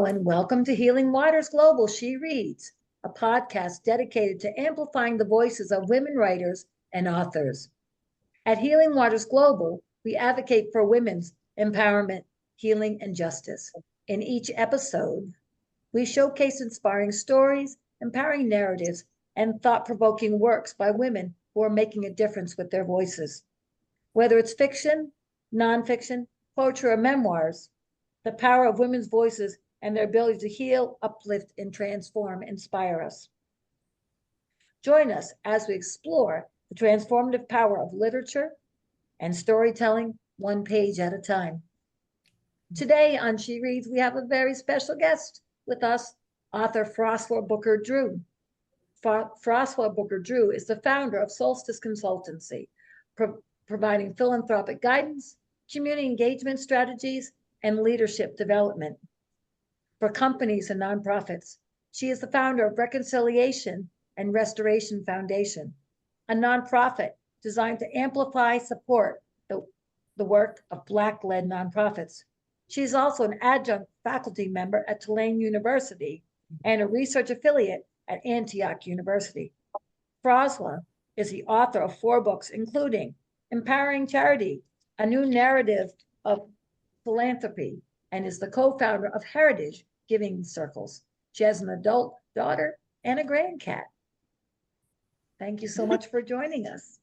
and welcome to Healing Waters Global, She Reads, a podcast dedicated to amplifying the voices of women writers and authors. At Healing Waters Global, we advocate for women's empowerment, healing, and justice. In each episode, we showcase inspiring stories, empowering narratives, and thought-provoking works by women who are making a difference with their voices. Whether it's fiction, nonfiction, poetry, or memoirs, the power of women's voices and their ability to heal, uplift, and transform inspire us. Join us as we explore the transformative power of literature and storytelling, one page at a time. Today on She Reads, we have a very special guest with us, author Froswa Booker Drew. Froswa Booker Drew is the founder of Solstice Consultancy, providing philanthropic guidance, community engagement strategies, and leadership development for companies and nonprofits. She is the founder of Reconciliation and Restoration Foundation, a nonprofit designed to amplify, support the work of Black-led nonprofits. She is also an adjunct faculty member at Tulane University and a research affiliate at Antioch University. Froswa is the author of 4 books, including Empowering Charity, a new narrative of philanthropy, and is the co-founder of Heritage Giving Circles. She has an adult daughter and a grandcat. Thank you so much for joining us.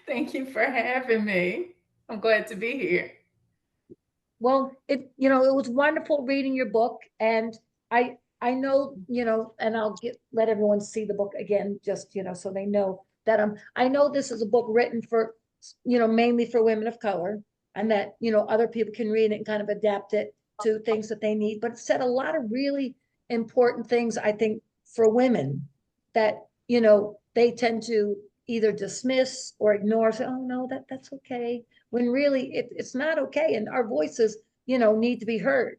Thank you for having me. I'm glad to be here. Well, it was wonderful reading your book, and I know, and I'll let everyone see the book again, just so they know that I know this is a book written for mainly for women of color, and that other people can read it and kind of adapt it to things that they need. But it said a lot of really important things, I think, for women that they tend to either dismiss or ignore, say, oh no, that's okay, when really it's not okay. And our voices need to be heard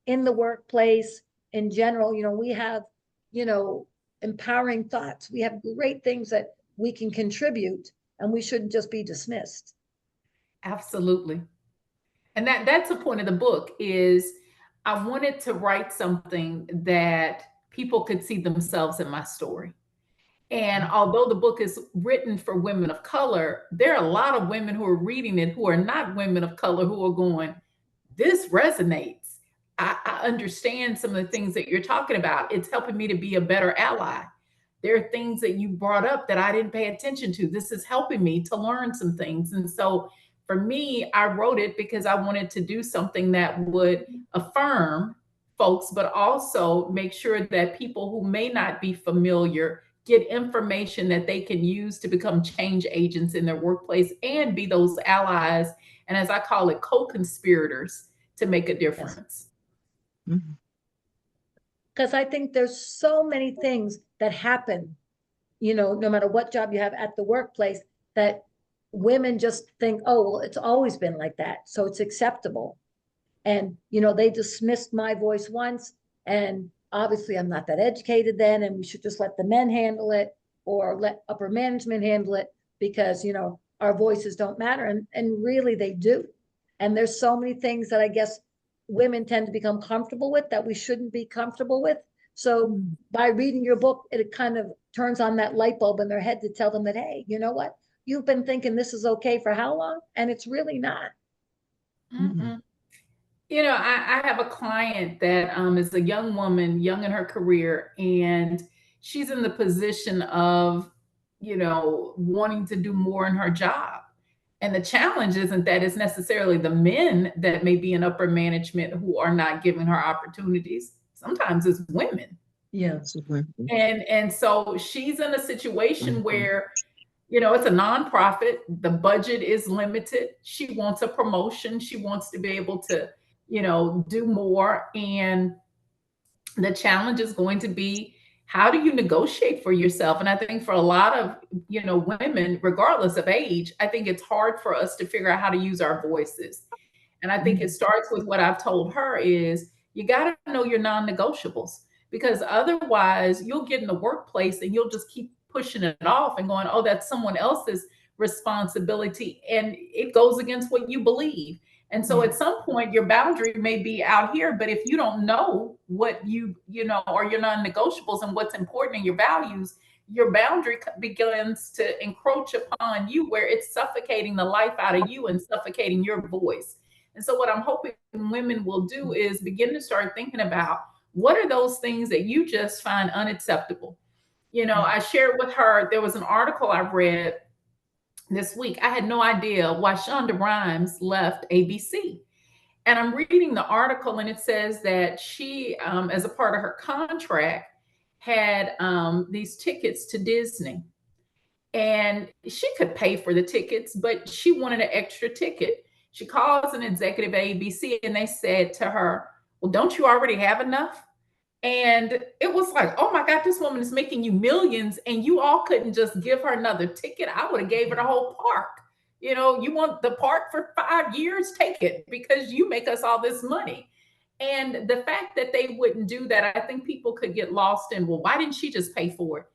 in the workplace in general. We have empowering thoughts, we have great things that we can contribute, and we shouldn't just be dismissed. Absolutely. And that's the point of the book. Is I wanted to write something that people could see themselves in my story. And although the book is written for women of color, there are a lot of women who are reading it who are not women of color, who are going, this resonates. I understand some of the things that you're talking about. It's helping me to be a better ally. There are things that you brought up that I didn't pay attention to. This is helping me to learn some things. And so for me, I wrote it because I wanted to do something that would affirm folks, but also make sure that people who may not be familiar get information that they can use to become change agents in their workplace and be those allies, and as I call it, co-conspirators to make a difference. Because I think there's so many things that happen, no matter what job you have at the workplace, that women just think, oh, well, it's always been like that, so it's acceptable. And, they dismissed my voice once, and obviously I'm not that educated then, and we should just let the men handle it or let upper management handle it because, our voices don't matter. And really they do. And there's so many things that I guess women tend to become comfortable with that we shouldn't be comfortable with. So by reading your book, it kind of turns on that light bulb in their head to tell them that, hey, you know what? You've been thinking this is okay for how long? And it's really not. I have a client that is a young woman, young in her career, and she's in the position of, wanting to do more in her job. And the challenge isn't that it's necessarily the men that may be in upper management who are not giving her opportunities. Sometimes it's women. Yeah. And so she's in a situation where, it's a nonprofit. The budget is limited. She wants a promotion. She wants to be able to, do more. And the challenge is going to be, how do you negotiate for yourself? And I think for a lot of, women, regardless of age, I think it's hard for us to figure out how to use our voices. And I think it starts with what I've told her is you got to know your non-negotiables, because otherwise you'll get in the workplace and you'll just keep pushing it off and going, oh, that's someone else's responsibility. And it goes against what you believe. And so Yeah. at some point, your boundary may be out here, but if you don't know what you know, or your non-negotiables and what's important in your values, your boundary begins to encroach upon you where it's suffocating the life out of you and suffocating your voice. And so what I'm hoping women will do is begin to start thinking about what are those things that you just find unacceptable. You know, Yeah. I shared with her, there was an article I read this week. I had no idea why Shonda Rhimes left ABC. And I'm reading the article, and it says that she, as a part of her contract, had these tickets to Disney. And she could pay for the tickets, but she wanted an extra ticket. She calls an executive at ABC, and they said to her, "Well, don't you already have enough?" And it was like, oh my God, this woman is making you millions, and you all couldn't just give her another ticket. I would have gave her the whole park. You know, you want the park for 5 years, take it because you make us all this money. And the fact that they wouldn't do that, I think people could get lost in, well, why didn't she just pay for it?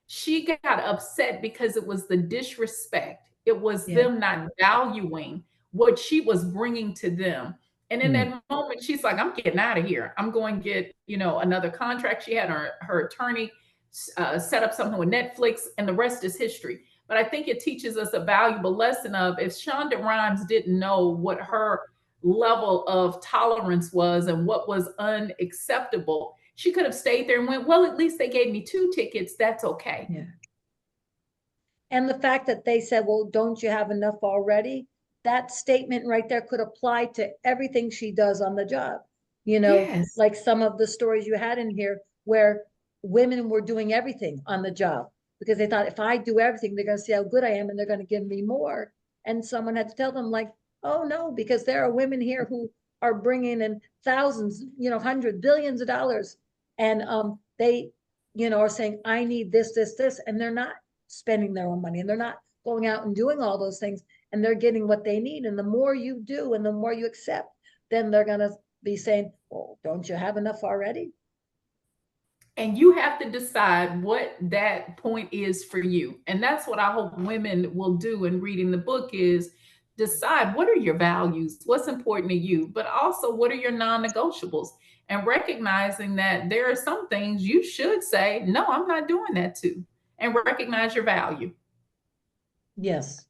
She got upset because it was the disrespect. It was Yeah. them not valuing what she was bringing to them. And in Mm. that moment, she's like, I'm getting out of here. I'm going to get, you know, another contract. She had her attorney set up something with Netflix, and the rest is history. But I think it teaches us a valuable lesson of if Shonda Rhimes didn't know what her level of tolerance was and what was unacceptable, she could have stayed there and went, well, at least they gave me 2 tickets. That's okay. Yeah. And the fact that they said, well, don't you have enough already? That statement right there could apply to everything she does on the job. You know, Yes. like some of the stories you had in here where women were doing everything on the job because they thought if I do everything, they're going to see how good I am and they're going to give me more. And someone had to tell them, like, oh, no, because there are women here who are bringing in thousands, you know, hundreds, billions of dollars. And they, you know, are saying, I need this, this, this. And they're not spending their own money and they're not going out and doing all those things, and they're getting what they need. And the more you do and the more you accept, then they're going to be saying, well, don't you have enough already? And you have to decide what that point is for you. And that's what I hope women will do in reading the book is decide what are your values, what's important to you, but also what are your non-negotiables, and recognizing that there are some things you should say, no, I'm not doing that to, and recognize your value. Yes,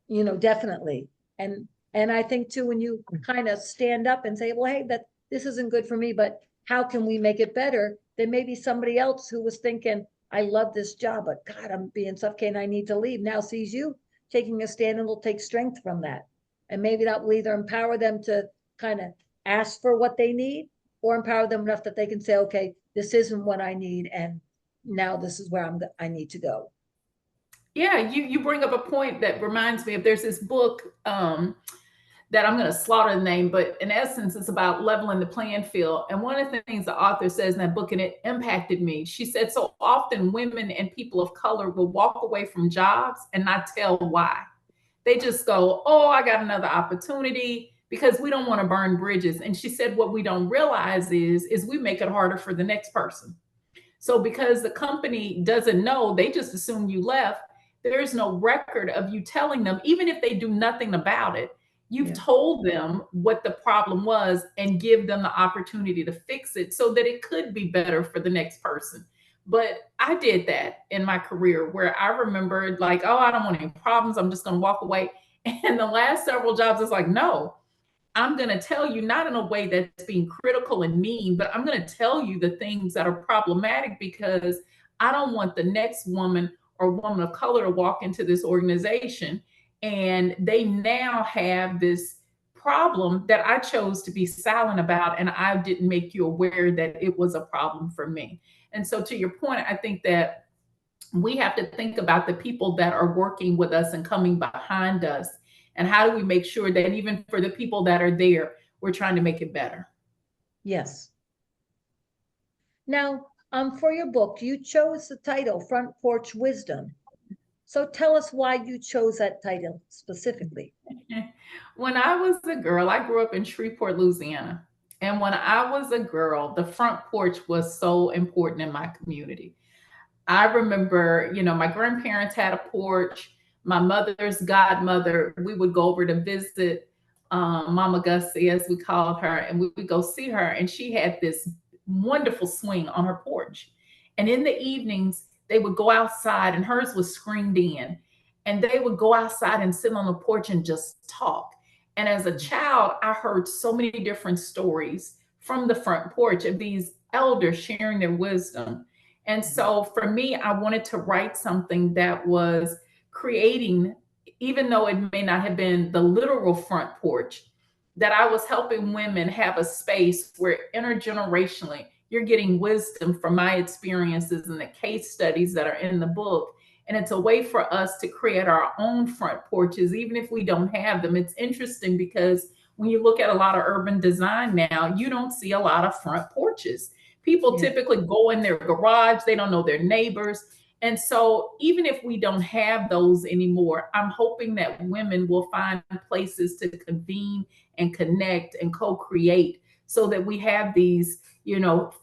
you know, definitely. And I think too, when you kind of stand up and say, well, hey, that this isn't good for me, but how can we make it better? There may be somebody else who was thinking, I love this job, but God, I'm being suffocated, I need to leave, now sees you taking a stand, and will take strength from that. And maybe that will either empower them to kind of ask for what they need, or empower them enough that they can say, okay, this isn't what I need, and now this is where I need to go. Yeah, you bring up a point that reminds me of there's this book that I'm going to slaughter the name, but in essence, it's about leveling the playing field. And one of the things the author says in that book, and it impacted me, she said, so often women and people of color will walk away from jobs and not tell why. They just go, oh, I got another opportunity, because we don't want to burn bridges. And she said, what we don't realize is we make it harder for the next person. So because the company doesn't know, they just assume you left. There's no record of you telling them, even if they do nothing about it. You've told them what the problem was and give them the opportunity to fix it so that it could be better for the next person. But I did that in my career where I remembered, like, oh, I don't want any problems, I'm just going to walk away. And the last several jobs, it's like, no, I'm going to tell you, not in a way that's being critical and mean, but I'm going to tell you the things that are problematic, because I don't want the next woman or woman of color to walk into this organization and they now have this problem that I chose to be silent about, and I didn't make you aware that it was a problem for me. And so to your point, I think that we have to think about the people that are working with us and coming behind us, and how do we make sure that even for the people that are there, we're trying to make it better. Yes. Now, for your book, you chose the title Front Porch Wisdom. So tell us why you chose that title specifically. When I was a girl, I grew up in Shreveport, Louisiana. And when I was a girl, the front porch was so important in my community. I remember, you know, my grandparents had a porch. my mother's godmother, we would go over to visit Mama Gussie, as we called her, and we would go see her. And she had this wonderful swing on her porch. And in the evenings, they would go outside, and hers was screened in. And they would go outside and sit on the porch and just talk. And as a child, I heard so many different stories from the front porch of these elders sharing their wisdom. And so for me, I wanted to write something that was creating, even though it may not have been the literal front porch, that I was helping women have a space where intergenerationally you're getting wisdom from my experiences and the case studies that are in the book. And it's a way for us to create our own front porches, even if we don't have them. It's interesting because when you look at a lot of urban design now, you don't see a lot of front porches. People typically go in their garage, they don't know their neighbors. And so, even if we don't have those anymore, I'm hoping that women will find places to convene and connect and co create so that we have these,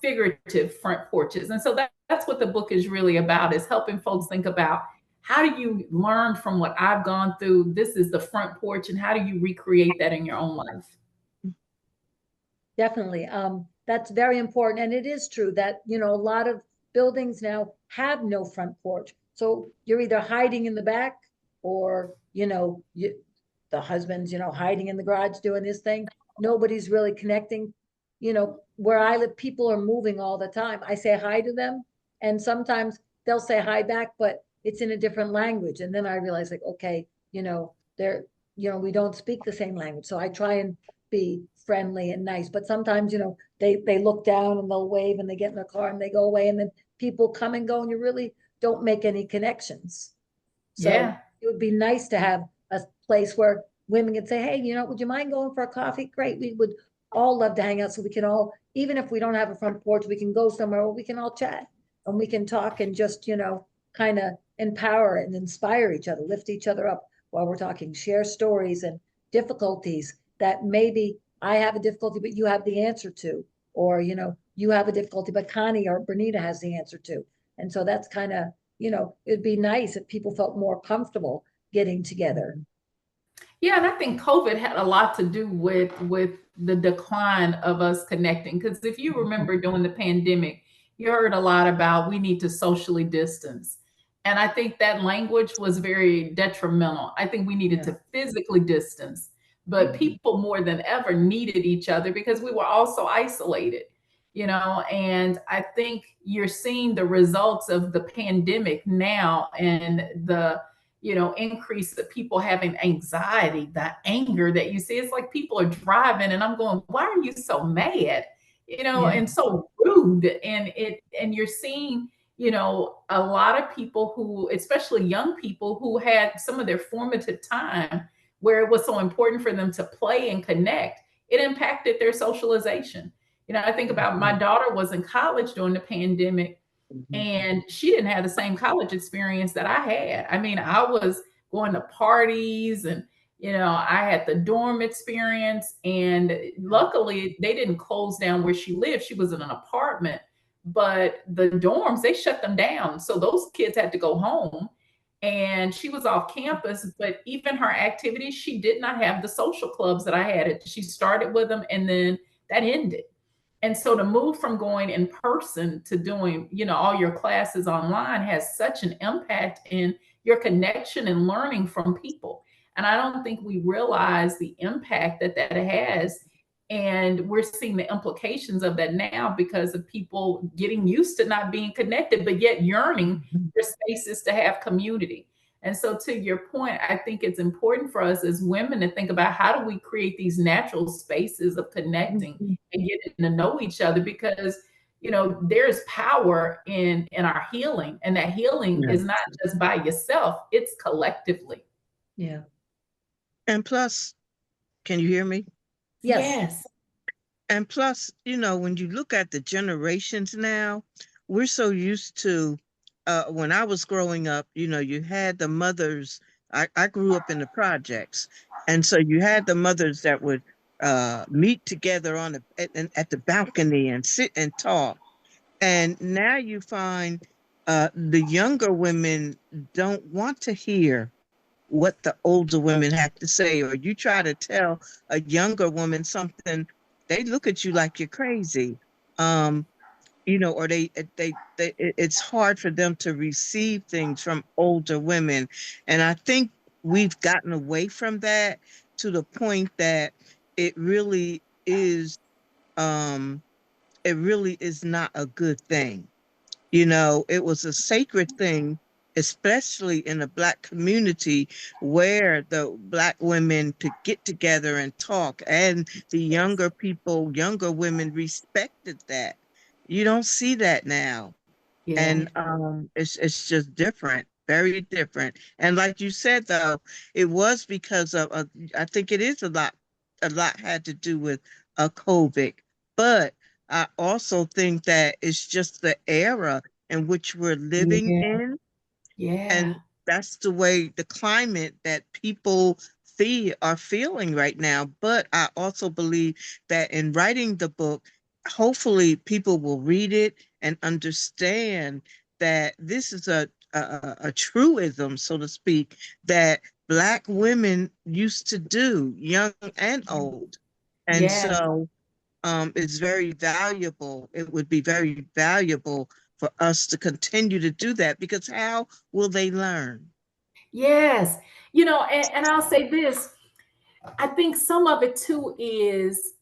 figurative front porches. And so that's what the book is really about, is helping folks think about, how do you learn from what I've gone through? This is the front porch, and how do you recreate that in your own life? Definitely. That's very important. And it is true that, a lot of buildings now have no front porch. So you're either hiding in the back or, the husband's, hiding in the garage doing his thing. Nobody's really connecting. Where I live, people are moving all the time. I say hi to them, and sometimes they'll say hi back, but it's in a different language. And then I realize, like, okay, they're, we don't speak the same language. So I try and be friendly and nice, but sometimes, they look down and they'll wave and they get in their car and they go away, and then people come and go, and you really don't make any connections. So it would be nice to have a place where women could say, hey, would you mind going for a coffee? Great. We would all love to hang out, so we can all, even if we don't have a front porch, we can go somewhere where we can all chat and we can talk and just, kind of empower and inspire each other, lift each other up while we're talking, share stories and difficulties that maybe I have a difficulty, but you have the answer to, or, you have a difficulty, but Connie or Bernita has the answer to. And so that's kind of, it'd be nice if people felt more comfortable getting together. Yeah, and I think COVID had a lot to do with the decline of us connecting. Because if you remember during the pandemic, you heard a lot about we need to socially distance. And I think that language was very detrimental. I think we needed to physically distance, but people more than ever needed each other because we were all so isolated, and I think you're seeing the results of the pandemic now, and the increase of people having anxiety, the anger that you see. It's like people are driving and I'm going, why are you so mad? And so rude. And you're seeing, a lot of people who, especially young people who had some of their formative time where it was so important for them to play and connect, it impacted their socialization. I think about my daughter was in college during the pandemic, and she didn't have the same college experience that I had. I mean, I was going to parties, and, I had the dorm experience. And luckily, they didn't close down where she lived. She was in an apartment, but the dorms, they shut them down. So those kids had to go home. And she was off campus, but even her activities, she did not have the social clubs that I had. She started with them, and then that ended. And so to move from going in person to doing, all your classes online has such an impact in your connection and learning from people. And I don't think we realize the impact that that has. And we're seeing the implications of that now because of people getting used to not being connected, but yet yearning for spaces to have community. And so, to your point, I think it's important for us as women to think about, how do we create these natural spaces of connecting and getting to know each other, because there's power in our healing, and that healing is not just by yourself, it's collectively. Yeah. And plus, can you hear me? Yes. And plus, when you look at the generations now, we're so used to, when I was growing up, you had the mothers. I grew up in the projects. And so you had the mothers that would meet together at the balcony and sit and talk. And now you find the younger women don't want to hear what the older women have to say, or you try to tell a younger woman something, they look at you like you're crazy. Or it's hard for them to receive things from older women. And I think we've gotten away from that to the point that it really is, it really is not a good thing. It was a sacred thing, especially in the Black community, where the Black women could get together and talk, and the younger people, younger women respected that. You don't see that now. Yeah. And it's just different, very different. And like you said, though, it was because of I think it is a lot had to do with COVID, but I also think that it's just the era in which we're living Yeah. in, Yeah. and that's the way, the climate that people are feeling right now. But I also believe that in writing the book, hopefully people will read it and understand that this is a truism, so to speak, that Black women used to do, young and old. And Yeah. so it's very valuable. It would be very valuable for us to continue to do that, because how will they learn? Yes. And I'll say this. I think some of it too is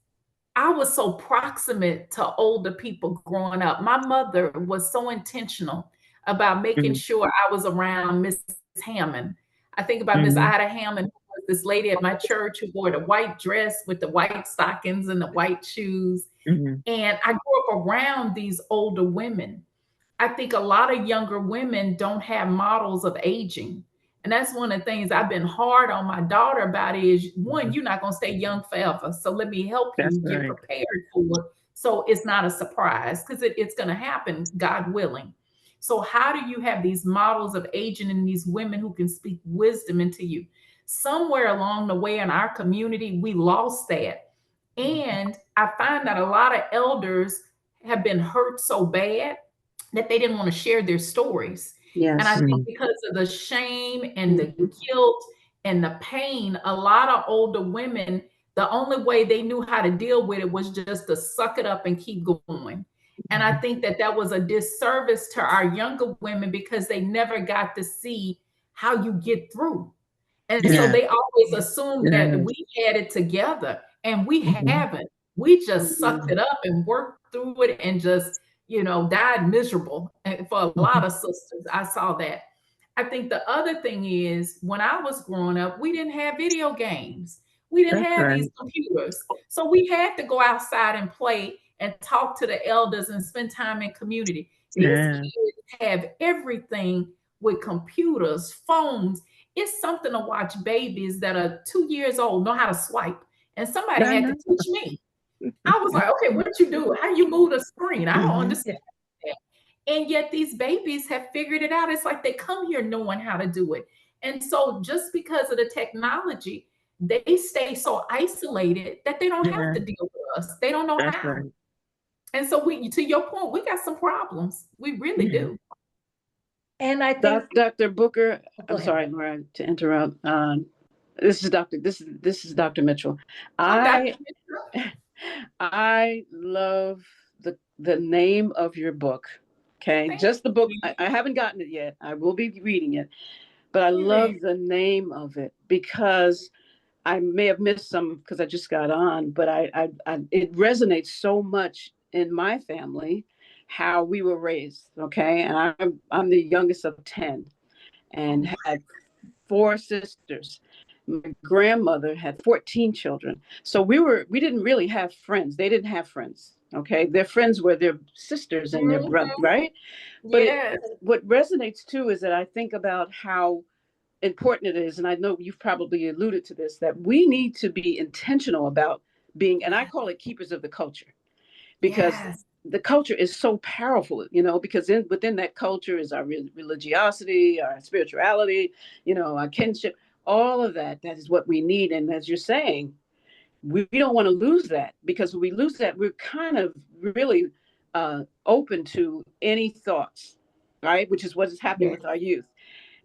I was so proximate to older people growing up. My mother was so intentional about making Mhm, sure I was around Mrs. Hammond. I think about Miss mhm, Ida Hammond, who was this lady at my church who wore the white dress with the white stockings and the white shoes. mhm. And I grew up around these older women. I think a lot of younger women don't have models of aging. And that's one of the things I've been hard on my daughter about is one, Mhm. you're not going to stay young forever. So let me help That's you get right. prepared for it. So it's not a surprise because it's going to happen, God willing. So, how do you have these models of aging and these women who can speak wisdom into you? Somewhere along the way in our community, we lost that. And I find that a lot of elders have been hurt so bad that they didn't want to share their stories. And I Yes. think Mhm. because of the shame and the Mhm. guilt and the pain, a lot of older women, the only way they knew how to deal with it was just to suck it up and keep going. And I think that that was a disservice to our younger women because they never got to see how you get through. And so Yeah. they always assumed that Yeah. we had it together, and we Mhm. haven't. We just sucked Mhm. it up and worked through it and just, died miserable. And for a lot Mhm. of sisters, I saw that. I think the other thing is when I was growing up, we didn't have video games. We didn't That's have these right. computers. So we had to go outside and play and talk to the elders and spend time in community. These Yeah. kids have everything with computers, phones. It's something to watch babies that are 2 years old know how to swipe. And somebody I had to know. teach me. I was like, okay, what you do? How you move the screen? I don't Mhm. understand that. And yet these babies have figured it out. It's like they come here knowing how to do it. And so just because of the technology, they stay so isolated that they don't have Yeah. to deal with us. They don't know That's how. right. And so we, to your point, we got some problems. We really Yeah. do. And I think, Dr. Booker, oh, go I'm ahead. sorry, Laura, to interrupt. This is Dr. I'm Dr. I I love the name of your book. Okay, Thank just the book. you. I haven't gotten it yet. I will be reading it, but I Amen. love the name of it because I may have missed some because I just got on, but it resonates so much in my family how we were raised. Okay, and I'm the youngest of 10 Oh, and had four sisters. My grandmother had 14 children. So we didn't really have friends. They didn't have friends. Okay. Their friends were their sisters and their brother, mhm. right? But Yes. what resonates too is that I think about how important it is, and I know you've probably alluded to this, that we need to be intentional about being, and I call it keepers of the culture, because Yes. the culture is so powerful, because within that culture is our religiosity, our spirituality, our kinship, all of that is what we need. And as you're saying, we don't want to lose that, because when we lose that, we're kind of really open to any thoughts, right? Which is what is happening Yes. with our youth.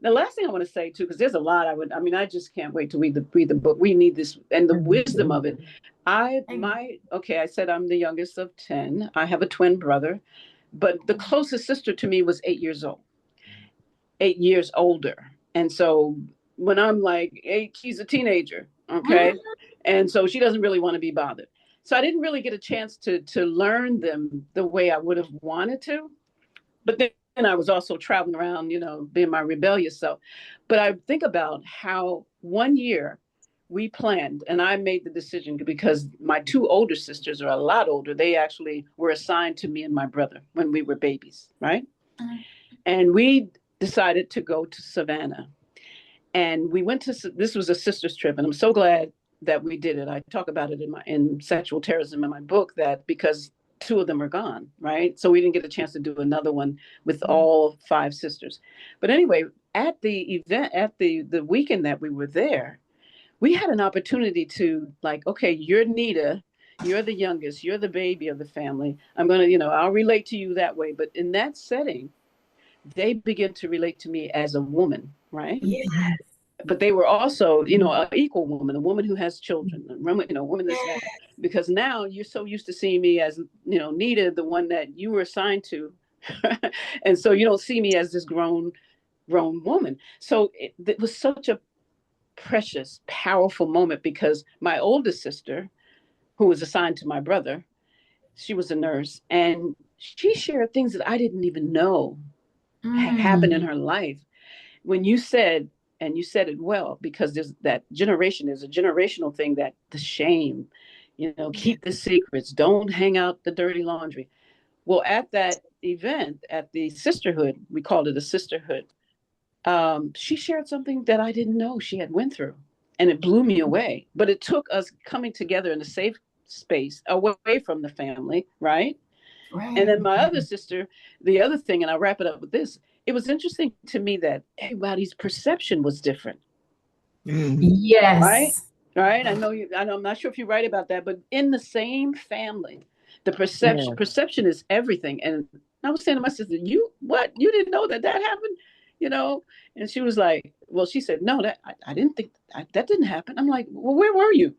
The last thing I want to say too, because there's a lot I just can't wait to read the book. We need this and the wisdom of it. I said I'm the youngest of 10. I have a twin brother, but the closest sister to me was 8 years old, 8 years older. And so when I'm like 8, she's a teenager. Okay. And so she doesn't really want to be bothered. So I didn't really get a chance to learn them the way I would have wanted to. But then I was also traveling around, being my rebellious self. But I think about how one year we planned, and I made the decision because my 2 older sisters are a lot older. They actually were assigned to me and my brother when we were babies, right? And we decided to go to Savannah. And we went to, this was a sister's trip, and I'm so glad that we did it. I talk about it in Sexual Terrorism in my book, that because 2 of them are gone, right? So we didn't get a chance to do another one with all 5 sisters. But anyway, at the event, at the weekend that we were there, we had an opportunity to okay, you're Nita, you're the youngest, you're the baby of the family. I'm going to, I'll relate to you that way. But in that setting, they begin to relate to me as a woman, right? Yes. But they were also, an equal woman, a woman who has children, a woman that's that. Because now you're so used to seeing me as, Nita, the one that you were assigned to. And so you don't see me as this grown woman. So it was such a precious, powerful moment, because my oldest sister, who was assigned to my brother, she was a nurse, and she shared things that I didn't even know happened in her life. When you said, and you said it well, because there's that generation, there's a generational thing, that the shame, keep the secrets, don't hang out the dirty laundry. Well, at that event, at the sisterhood, we called it a sisterhood, she shared something that I didn't know she had went through, and it blew me away. But it took us coming together in a safe space away from the family, right? And then my other sister, the other thing, and I'll wrap it up with this, it was interesting to me that everybody's perception was different. Yes. Right. I'm not sure if you're right about that, but in the same family, the perception is everything. And I was saying to my sister, you didn't know that happened, And she was like, well, she said, no, that I didn't think that didn't happen. I'm like, well, where were you?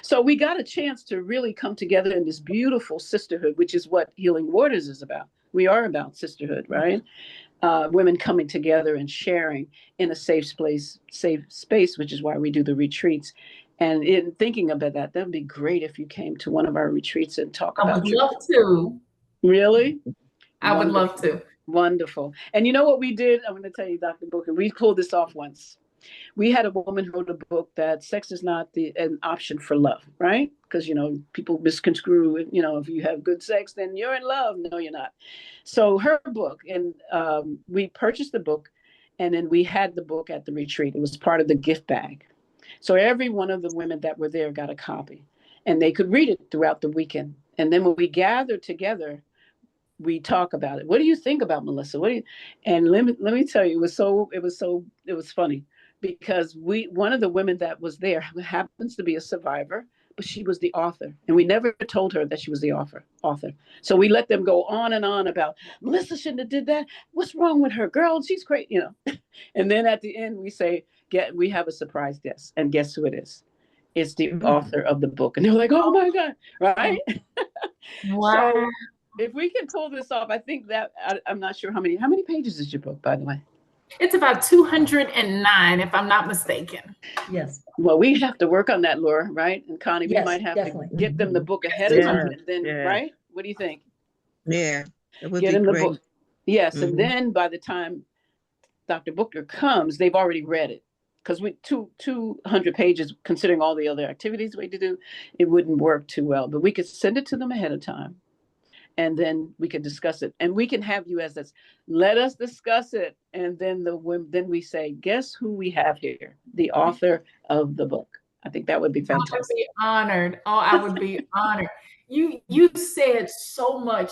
So we got a chance to really come together in this beautiful sisterhood, which is what Healing Waters is about. We are about sisterhood, right? Women coming together and sharing in a safe space, which is why we do the retreats. And in thinking about that'd be great if you came to one of our retreats and talk about. I would love to. Really? I would love to. Wonderful. And you know what we did? I'm going to tell you, Dr. Booker, we pulled this off once. We had a woman who wrote a book that sex is not an option for love, right? Because, people misconstrue, if you have good sex, then you're in love. No, you're not. So her book, and we purchased the book, and then we had the book at the retreat. It was part of the gift bag. So every one of the women that were there got a copy, and they could read it throughout the weekend. And then when we gathered together, we talk about it. What do you think about Melissa? And let me tell you, it was funny, because one of the women that was there happens to be a survivor, but she was the author, and we never told her that she was the author. So we let them go on and on about Melissa shouldn't have did that. What's wrong with her, girl? She's crazy, And then at the end we say, we have a surprise guest, and guess who it is? It's the author of the book, and they're like, oh my God, right? Wow. So if we can pull this off, I think that I'm not sure how many pages is your book, by the way? It's about 209, if I'm not mistaken. Yes. Well, we have to work on that, Laura, right? And Connie, Yes, we might have definitely. to get them the book ahead of time, and then, right? What do you think? Yeah, it would Get be them great. the book. Yes, and then by the time Dr. Booker comes, they've already read it. Because with 200 pages, considering all the other activities we do, it wouldn't work too well. But we could send it to them ahead of time, and then we could discuss it. And we can have you as this. Let us discuss it, and then then we say, guess who we have here? The author of the book. I think that would be fantastic. I would be honored. Oh, I would be honored. You said so much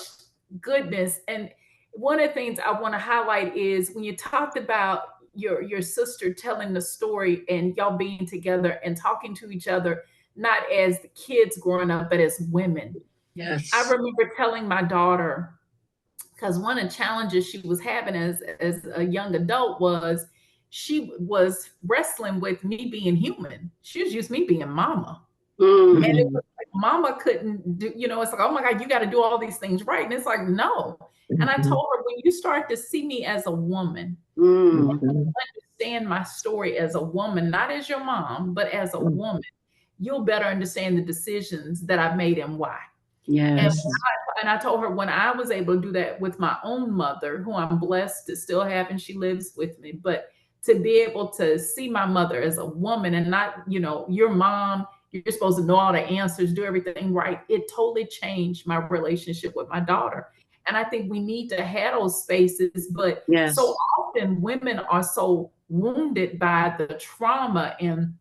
goodness, and one of the things I want to highlight is when you talked about your sister telling the story and y'all being together and talking to each other, not as the kids growing up, but as women. Yes. I remember telling my daughter, because one of the challenges she was having as a young adult was she was wrestling with me being human. She was used to me being mama. Mm. And it was like mama couldn't do, it's like, oh my God, you got to do all these things right. And it's like, no. And I told her, when you start to see me as a woman, understand my story as a woman, not as your mom, but as a woman, you'll better understand the decisions that I've made and why. Yes. And I told her, when I was able to do that with my own mother, who I'm blessed to still have, and she lives with me, but to be able to see my mother as a woman and not, your mom, you're supposed to know all the answers, do everything right. It totally changed my relationship with my daughter. And I think we need to have those spaces, but Yes. so often women are so wounded by the trauma and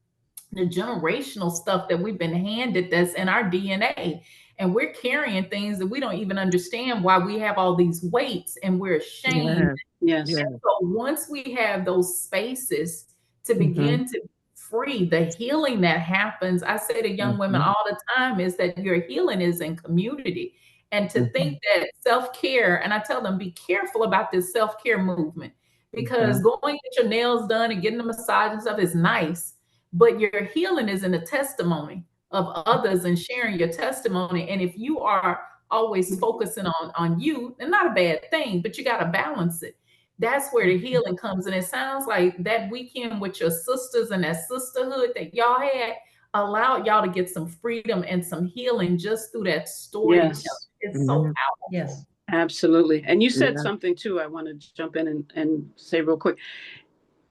the generational stuff that we've been handed that's in our DNA. And we're carrying things that we don't even understand why we have all these weights, and we're ashamed. Yes. Yeah. And so once we have those spaces to begin to free the healing that happens, I say to young women all the time, is that your healing is in community. And to think that self-care, and I tell them, be careful about this self-care movement, because going to get your nails done and getting a massage and stuff is nice, but your healing is in the testimony of others and sharing your testimony. And if you are always focusing on you, and not a bad thing, but you got to balance it. That's where the healing comes. And it sounds like that weekend with your sisters and that sisterhood that y'all had allowed y'all to get some freedom and some healing just through that storytelling. Yes. It's so powerful. Yes. Absolutely. And you said something too, I want to jump in and say real quick.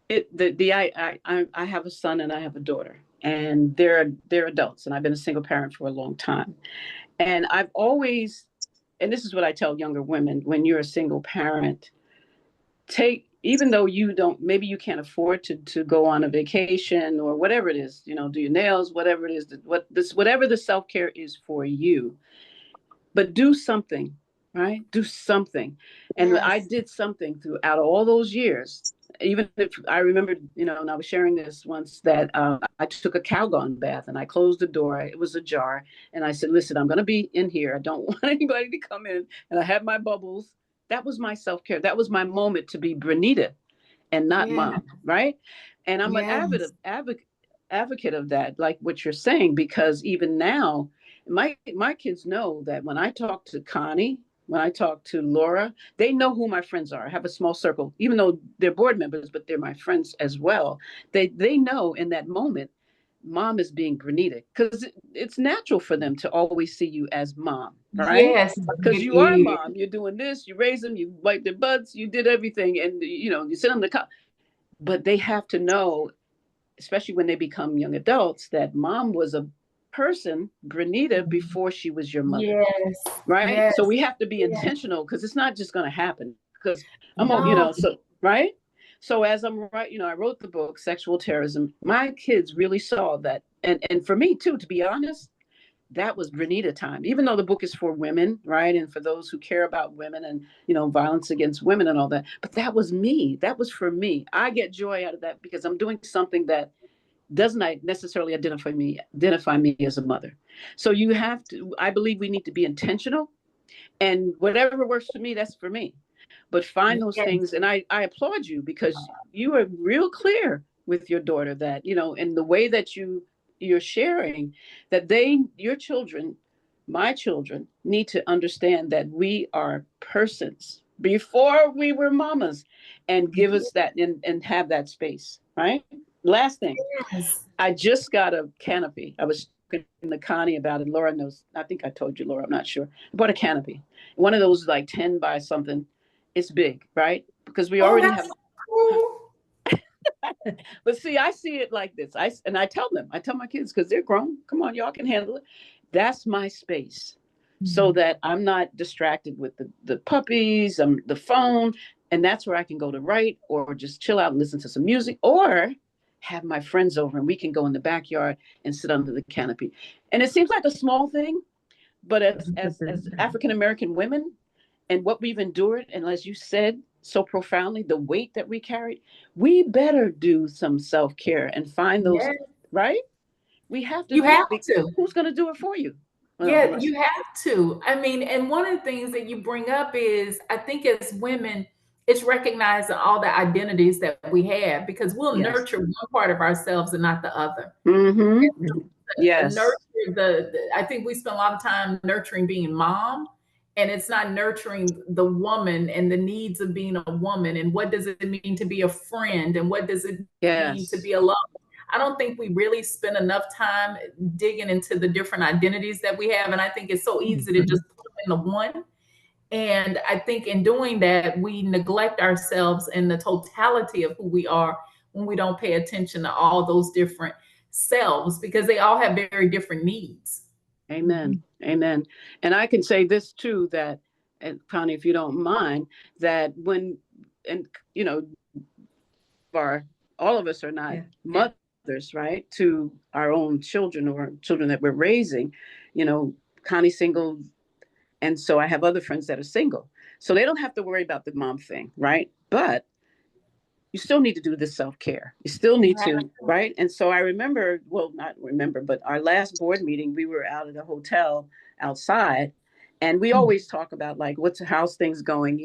I have a son and I have a daughter, and they're adults, and I've been a single parent for a long time. And I've always, and this is what I tell younger women, when you're a single parent, even though maybe you can't afford to go on a vacation or whatever it is, do your nails, whatever it is, whatever the self-care is for you, but do something, right? Do something. And I did something throughout all those years. Even if I remember, and I was sharing this once, that I took a Calgon bath and I closed the door. It was ajar. And I said, listen, I'm going to be in here. I don't want anybody to come in. And I had my bubbles. That was my self-care. That was my moment to be Bernita and not mom, right? And I'm an advocate of that, like what you're saying, because even now, my kids know that when I talk to Connie, when I talk to Laura, they know who my friends are. I have a small circle, even though they're board members, but they're my friends as well. They know in that moment, mom is being Bernita, because it's natural for them to always see you as mom, right? Yes, because you are mom. You're doing this, you raise them, you wipe their butts, you did everything, and you sit on the cup. But they have to know, especially when they become young adults, that mom was a person, Bernita, before she was your mother. Yes. Right. Yes. So we have to be intentional, because it's not just going to happen, because No. so, right. So as I'm I wrote the book, Sexual Terrorism. My kids really saw that. And for me too, to be honest, that was Bernita time, even though the book is for women, right? And for those who care about women and, violence against women and all that. But that was me. That was for me. I get joy out of that because I'm doing something that doesn't necessarily identify me as a mother. So I believe we need to be intentional, and whatever works for me, that's for me. But find those things. And I applaud you, because you are real clear with your daughter that, in the way that you're sharing, that your children, my children, need to understand that we are persons before we were mamas, and give us that and have that space, right? Last thing. Yes. I just got a canopy. I was talking to Connie about it. Laura knows. I think I told you, Laura. I'm not sure. I bought a canopy. One of those, like 10 by something. It's big, right? Because we already have. Cool. But see, I see it like this. I tell my kids, because they're grown. Come on, y'all can handle it. That's my space, so that I'm not distracted with the puppies, the phone, and that's where I can go to write, or just chill out and listen to some music, or have my friends over and we can go in the backyard and sit under the canopy. And it seems like a small thing, but as African-American women, and what we've endured, and as you said so profoundly, the weight that we carried, we better do some self-care and find those, right? We have to. You have to. Who's going to do it for you? Yeah, you have to. I mean, and one of the things that you bring up is, I think as women, It's recognizing all the identities that we have, because we'll Yes. nurture one part of ourselves and not the other. Mm-hmm. Yes. Nurture I think we spend a lot of time nurturing being mom, and it's not nurturing the woman and the needs of being a woman, and what does it mean to be a friend, and what does it mean to Yes. be a lover. I don't think we really spend enough time digging into the different identities that we have, and I think it's so easy to just put them in the one. And I think in doing that, we neglect ourselves and the totality of who we are when we don't pay attention to all those different selves, because they all have very different needs. Amen. Amen. And I can say this too, that, and Connie, if you don't mind, that when, and you know, all of us are not mothers, right, to our own children or children that we're raising. Connie's single, and so I have other friends that are single, so they don't have to worry about the mom thing, right? But you still need to do the self-care. You still need to, right? And so I remember, well, not remember, but our last board meeting, we were out at a hotel outside, and we always talk about like, how's things going?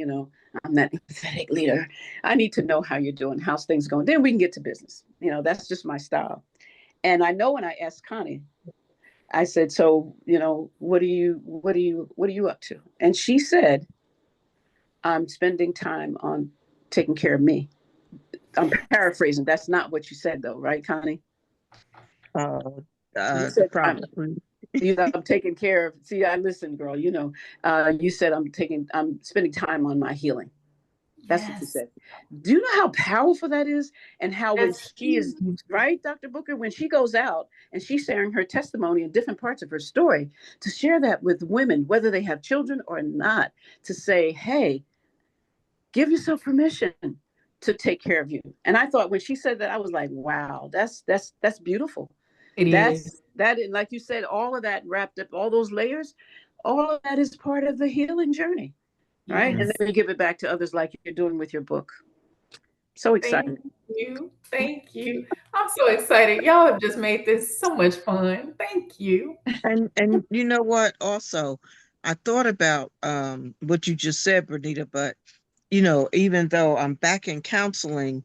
I'm that empathetic leader. I need to know how you're doing. How's things going? Then we can get to business. That's just my style. And I know when I asked Connie, I said, so, what are you up to? And she said, I'm spending time on taking care of me. I'm paraphrasing. That's not what you said though, right, Connie? You said, probably. I'm taking care of, see, I listened, girl, you said I'm spending time on my healing. That's what you said. Do you know how powerful that is? And how when she is, right, Dr. Booker, when she goes out and she's sharing her testimony in different parts of her story, to share that with women, whether they have children or not, to say, hey, give yourself permission to take care of you. And I thought when she said that, I was like, wow, that's beautiful. That, like you said, all of that wrapped up, all those layers, all of that is part of the healing journey. Right. And then you give it back to others like you're doing with your book. So excited. Thank you. I'm so excited. Y'all have just made this so much fun. Thank you. And you know what? Also, I thought about what you just said, Bernita, but even though I'm back in counseling,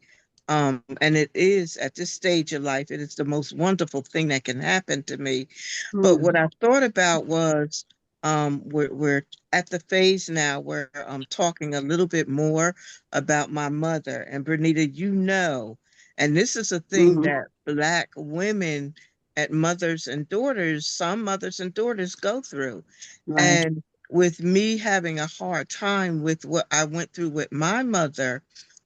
and it is at this stage of life, it is the most wonderful thing that can happen to me. But what I thought about was we're at the phase now where I'm talking a little bit more about my mother. And Bernita, and this is a thing that Black women at mothers and daughters, some mothers and daughters go through. Right. And with me having a hard time with what I went through with my mother,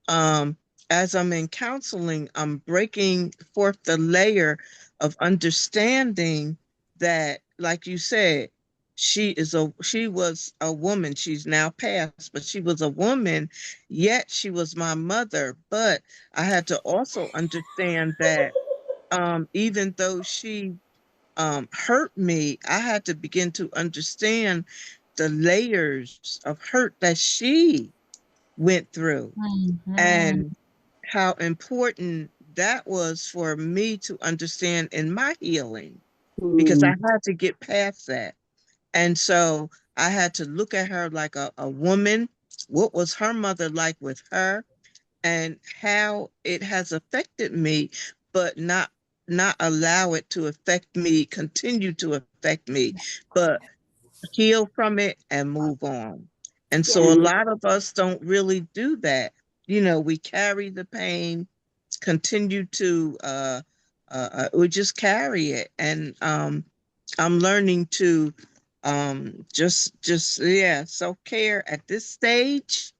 as I'm in counseling, I'm breaking forth the layer of understanding that, like you said, she was a woman. She's now passed, but she was a woman, yet she was my mother. But I had to also understand that even though she hurt me, I had to begin to understand the layers of hurt that she went through and how important that was for me to understand in my healing, because I had to get past that. And so I had to look at her like a woman. What was her mother like with her, and how it has affected me, but not allow it to affect me, continue to affect me, but heal from it and move on. And so a lot of us don't really do that. We carry the pain, continue to we just carry it. And I'm learning to just self-care at this stage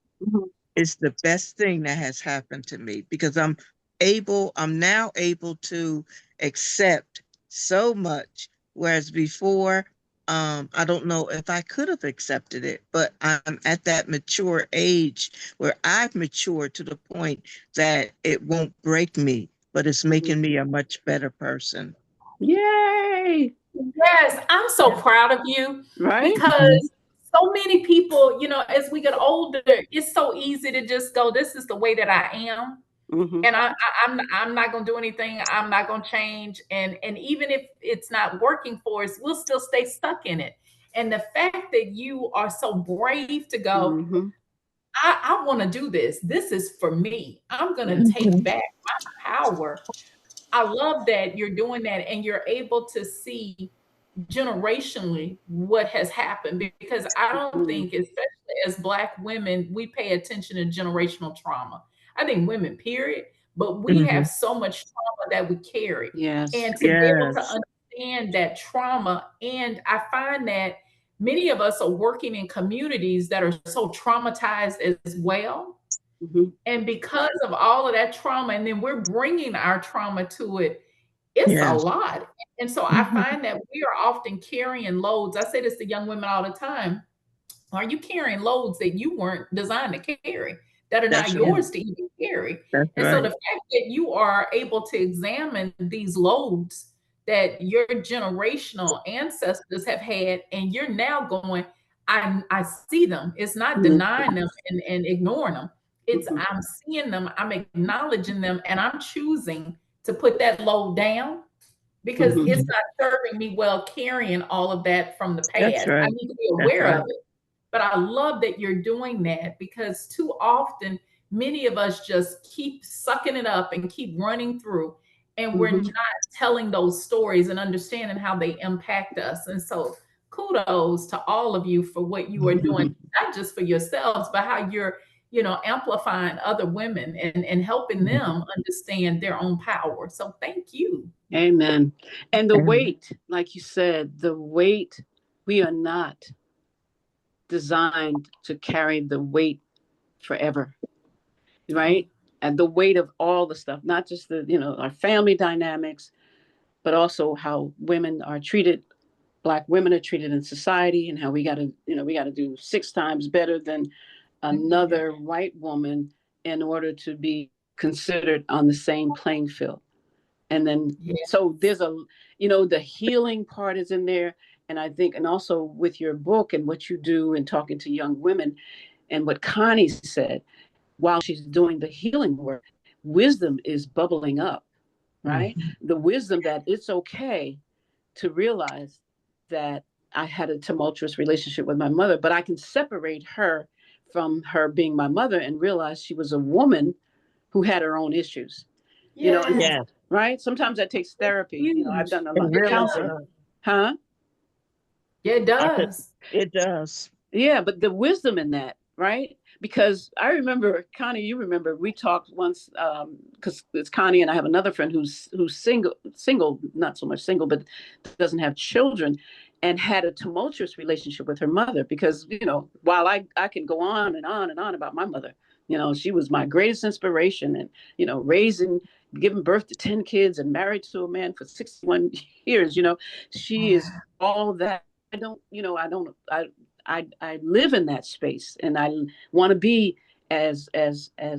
is the best thing that has happened to me, because I'm now able to accept so much, whereas before, I don't know if I could have accepted it, but I'm at that mature age where I've matured to the point that it won't break me, but it's making me a much better person. Yay! Yes, I'm so proud of you, right? Because so many people, as we get older, it's so easy to just go, this is the way that I am. And I'm not going to do anything. I'm not going to change. And even if it's not working for us, we'll still stay stuck in it. And the fact that you are so brave to go, I want to do this. This is for me. I'm going to take back my power. I love that you're doing that and you're able to see generationally what has happened, because I don't think, especially as Black women, we pay attention to generational trauma. I think women, period, but we have so much trauma that we carry. Yes. And to be able to Yes. understand that trauma, and I find that many of us are working in communities that are so traumatized as well. Mhm. And because of all of that trauma, and then we're bringing our trauma to it, it's a Yes. lot. And so I find that we are often carrying loads. I say this to young women all the time. Are you carrying loads that you weren't designed to carry, that are not That's right. yours to even carry? That's And so the right. fact that you are able to examine these loads that your generational ancestors have had, and you're now going, I see them. It's not denying them and ignoring them. It's I'm seeing them, I'm acknowledging them, and I'm choosing to put that load down, because it's not serving me well carrying all of that from the That's past. I right. need to be That's aware right. of it. But I love that you're doing that, because too often, many of us just keep sucking it up and keep running through, and we're not telling those stories and understanding how they impact us. And so kudos to all of you for what you are doing, not just for yourselves, but how you're, amplifying other women and helping them understand their own power. So thank you. Amen. And the Amen. weight, like you said, the weight, we are not designed to carry the weight forever, right? And the weight of all the stuff, not just our family dynamics, but also how women are treated, Black women are treated in society, and how we got to do 6 times better than another white woman in order to be considered on the same playing field. And then, so there's the healing part is in there. And I think, and also with your book and what you do and talking to young women, and what Connie said, while she's doing the healing work, wisdom is bubbling up, right? The wisdom that it's okay to realize that I had a tumultuous relationship with my mother, but I can separate her from her being my mother and realize she was a woman who had her own issues. And Yes. right? Sometimes that takes therapy. I've done a It lot of really counseling. does. Huh? Yeah, it I said, does. it does. Yeah, but the wisdom in that, right? Because I remember, Connie, you remember we talked once, because it's Connie and I have another friend who's single, not so much single, but doesn't have children, and had a tumultuous relationship with her mother. Because while I can go on and on and on about my mother, she was my greatest inspiration, and giving birth to 10 kids and married to a man for 61 years. She is all that. I live in that space, and I want to be as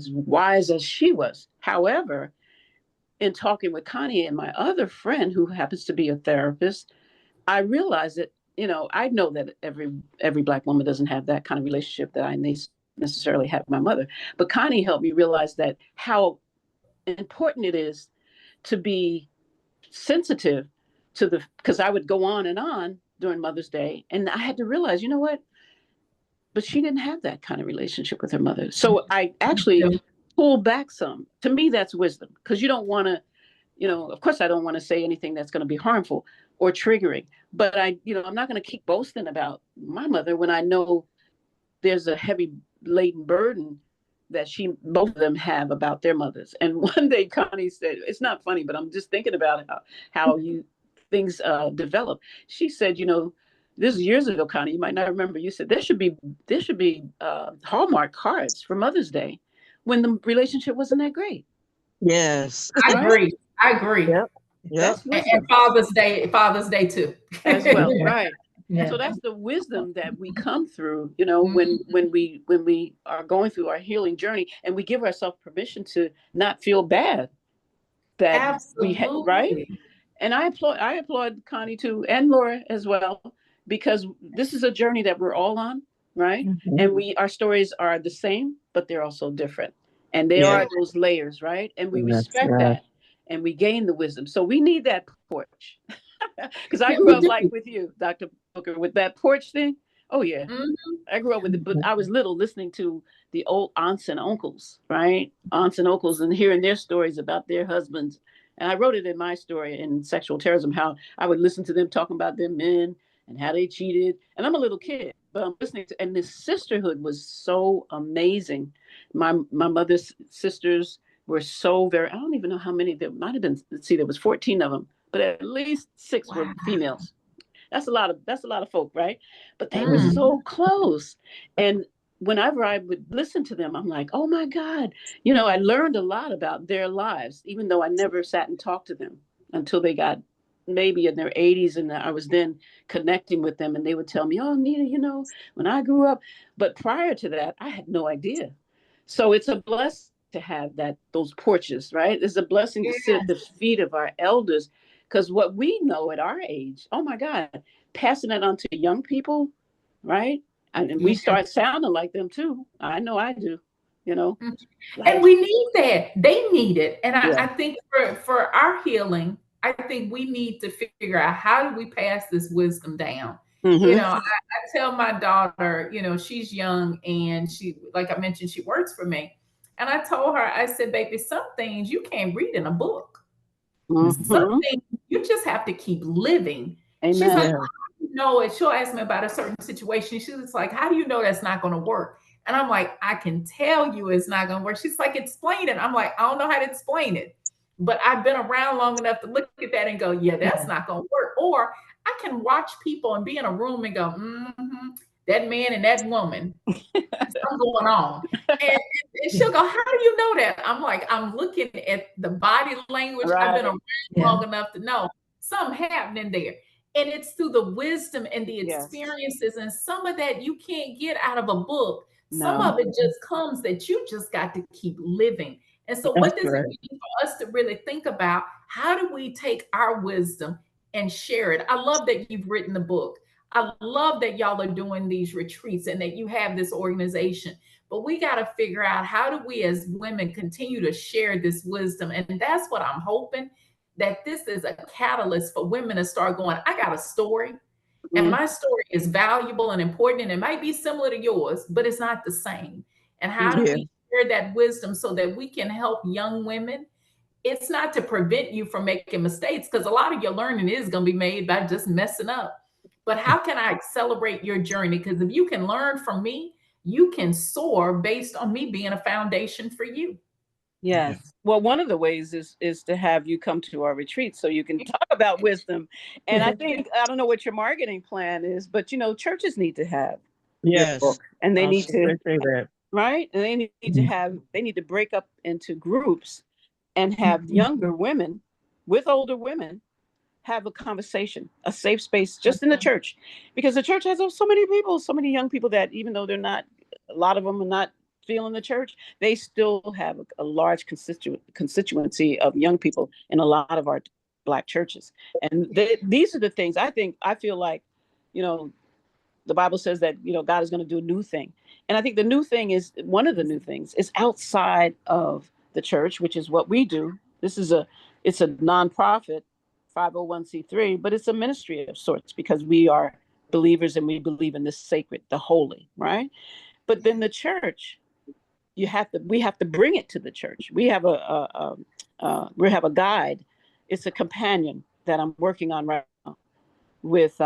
wise as she was. However, in talking with Connie and my other friend, who happens to be a therapist, I realized that I know that every Black woman doesn't have that kind of relationship that I necessarily have with my mother. But Connie helped me realize that how important it is to be sensitive to because I would go on and on during Mother's Day, and I had to realize, you know what? But she didn't have that kind of relationship with her mother. So I actually pulled back some. To me, that's wisdom, because you don't want to, of course, I don't want to say anything that's going to be harmful or triggering. But I'm not going to keep boasting about my mother when I know there's a heavy laden burden that both of them have about their mothers. And one day Connie said, it's not funny, but I'm just thinking about how things develop. She said, this is years ago, Connie, you might not remember. You said there should be Hallmark cards for Mother's Day when the relationship wasn't that great. Yes. I Right? agree. I agree. Yep. Yep. That's And wisdom Father's Day too. as well, right? Yeah. So that's the wisdom that we come through, when we are going through our healing journey, and we give ourselves permission to not feel bad that right. Absolutely. And I applaud Connie too, and Laura as well, because this is a journey that we're all on, right? And our stories are the same, but they're also different, and they Yeah. are those layers, right? And we That's respect right. that, and we gain the wisdom. So we need that porch. Because I Yeah, grew we up do. like with you, Dr. Booker, with that porch thing. Oh yeah. Mhm. I grew up with it, but I was little listening to the old aunts and uncles, right? Aunts and uncles, and hearing their stories about their husbands. And I wrote it in my story in Sexual Terrorism, how I would listen to them talking about their men and how they cheated. And I'm a little kid, but I'm listening to, and this sisterhood was so amazing. My mother's sisters were so very, I don't even know how many, there might have been, let's see, there was 14 of them, but at least 6 were Wow. females. That's a lot of folk, right? But they were Mm. so close. And whenever I would listen to them, I'm like, oh my God. I learned a lot about their lives, even though I never sat and talked to them until they got maybe in their 80s. And I was then connecting with them, and they would tell me, oh, Nita, when I grew up. But prior to that, I had no idea. So it's a blessing to have those porches, right? It's a blessing to sit at the feet of our elders, because what we know at our age, oh my God, passing it on to young people, right? And we start sounding like them too. I know I do, And like, we need that. They need it. And yeah. I think for our healing, I think we need to figure out, how do we pass this wisdom down? Mhm. I tell my daughter, she's young, and she, like I mentioned, she works for me. And I told her, I said, baby, some things you can't read in a book. Some Mhm. things you just have to keep living. She's Amen. like, Yeah. how do you know it? She'll ask me about a certain situation. She's like, how do you know that's not going to work? And I'm like, I can tell you it's not going to work. She's like, explain it. I'm like, I don't know how to explain it. But I've been around long enough to look at that and go, yeah, that's not going to work. Or I can watch people and be in a room and go, that man and that woman, something going on. And she'll go, how do you know that? I'm like, I'm looking at the body language. I've been Right. around long enough to know something happening there. And it's through the wisdom and the Yes. experiences. And some of that you can't get out of a book. Some No. of it just comes that you just got to keep living. And so, what That's does it right. mean for us to really think about, how do we take our wisdom and share it? I love that you've written the book. I love that y'all are doing these retreats and that you have this organization. But we got to figure out, how do we as women continue to share this wisdom? And that's what I'm hoping, that this is a catalyst for women to start going, I got a story, and my story is valuable and important, and it might be similar to yours, but it's not the same. And how do Yeah. we share that wisdom so that we can help young women? It's not to prevent you from making mistakes, because a lot of your learning is going to be made by just messing up. But how can I accelerate your journey? Because if you can learn from me, you can soar based on me being a foundation for you. Yes. Well, one of the ways is to have you come to our retreat so you can talk about wisdom. And I think, I don't know what your marketing plan is, but churches need to have your Yes. book, and they I was need just to, going to say that. right? And they need to break up into groups and have younger women with older women have a conversation, a safe space just in the church, because the church has so many people, so many young people that, even though a lot of them are not feeling the church, they still have a large constituency of young people in a lot of our Black churches. And these are the things I feel like, the Bible says that, God is going to do a new thing. And I think the new thing is, one of the new things is outside of the church, which is what we do. It's a nonprofit 501c3, but it's a ministry of sorts, because we are believers and we believe in the sacred, the holy, right? But then the church, we have to bring it to the church. We have a guide. It's a companion that I'm working on right now with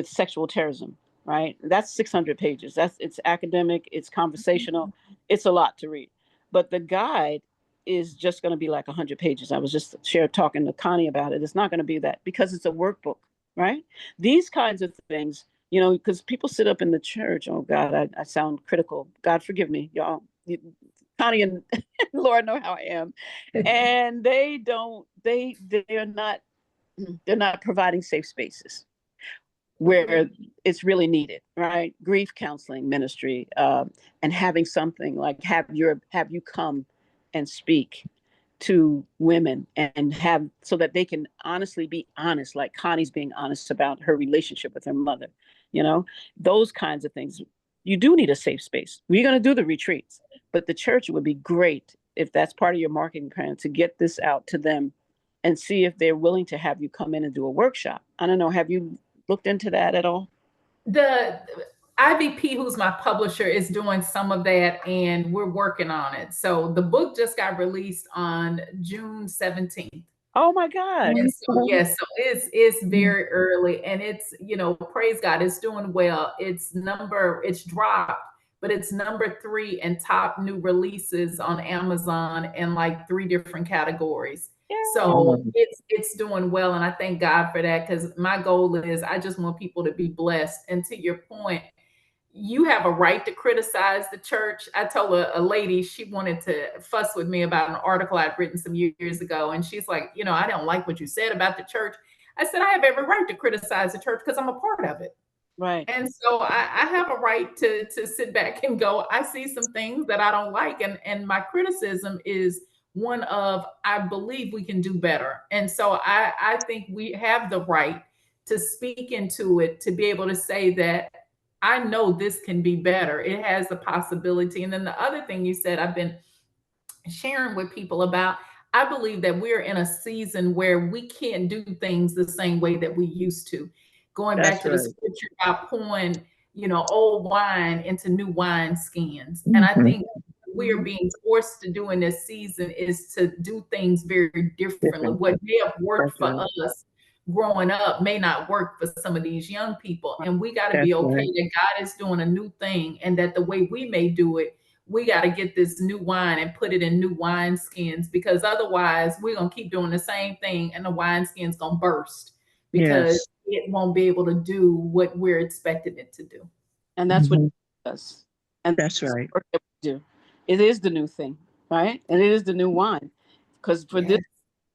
sexual terrorism, right? That's 600 pages. It's academic, it's conversational, it's a lot to read. But the guide is just going to be like 100 pages. I was just talking to Connie about it. It's not going to be that, because it's a workbook, right? These kinds of things, because people sit up in the church. Oh God, I sound critical. God forgive me, y'all. Connie and Lord know how I am. And they're not providing safe spaces where it's really needed, right? Grief counseling ministry, and having something like have you come and speak to women, and have, so that they can honestly be honest, like Connie's being honest about her relationship with her mother. Those kinds of things. You do need a safe space. We're going to do the retreats, but the church would be great if that's part of your marketing plan, to get this out to them and see if they're willing to have you come in and do a workshop. I don't know. Have you looked into that at all? The IVP, who's my publisher, is doing some of that, and we're working on it. So the book just got released on June 17th. Oh my God. And so, yes, so it's very early, and it's, praise God, it's doing well. It's dropped, but it's number 3 in top new releases on Amazon in like 3 different categories. So it's doing well, and I thank God for that, because my goal is I just want people to be blessed. And to your point, you have a right to criticize the church. I told a lady, she wanted to fuss with me about an article I'd written some years ago. And she's like, I don't like what you said about the church. I said, I have every right to criticize the church because I'm a part of it. Right. And so I have a right to sit back and go, I see some things that I don't like. And my criticism is one of, I believe we can do better. And so I think we have the right to speak into it, to be able to say that I know this can be better. It has the possibility. And then the other thing you said, I've been sharing with people about, I believe that we're in a season where we can't do things the same way that we used to. Going back to the scripture about pouring, old wine into new wine skins. And I think we are being forced to do in this season is to do things very differently. What may have worked for us growing up may not work for some of these young people. And we got to be okay that God is doing a new thing, and that the way we may do it, we got to get this new wine and put it in new wine skins, because otherwise we're going to keep doing the same thing and the wine skin's going to burst, because it won't be able to do what we're expecting it to do. And that's what it does. And that's right. What we do. It is the new thing, right? And it is the new wine. Because for this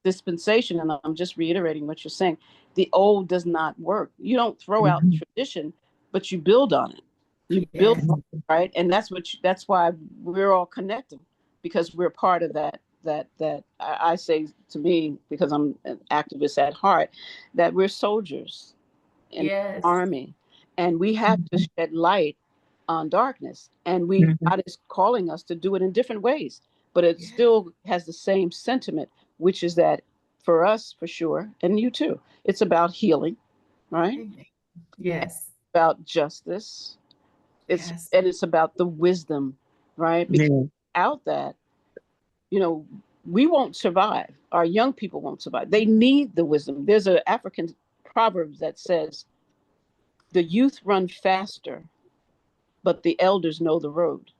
dispensation, and I'm just reiterating what you're saying, the old does not work. You don't throw out tradition, but you build on it. You build on it, right? And that's why we're all connected, because we're part of that I say, to me, because I'm an activist at heart, that we're soldiers in the army, and we have to shed light on darkness, and God is calling us to do it in different ways, but it still has the same sentiment, which is that for us, for sure, and you too, it's about healing, right? Yes. It's about justice. And it's about the wisdom, right? Because without that, we won't survive. Our young people won't survive. They need the wisdom. There's an African proverb that says, the youth run faster, but the elders know the road.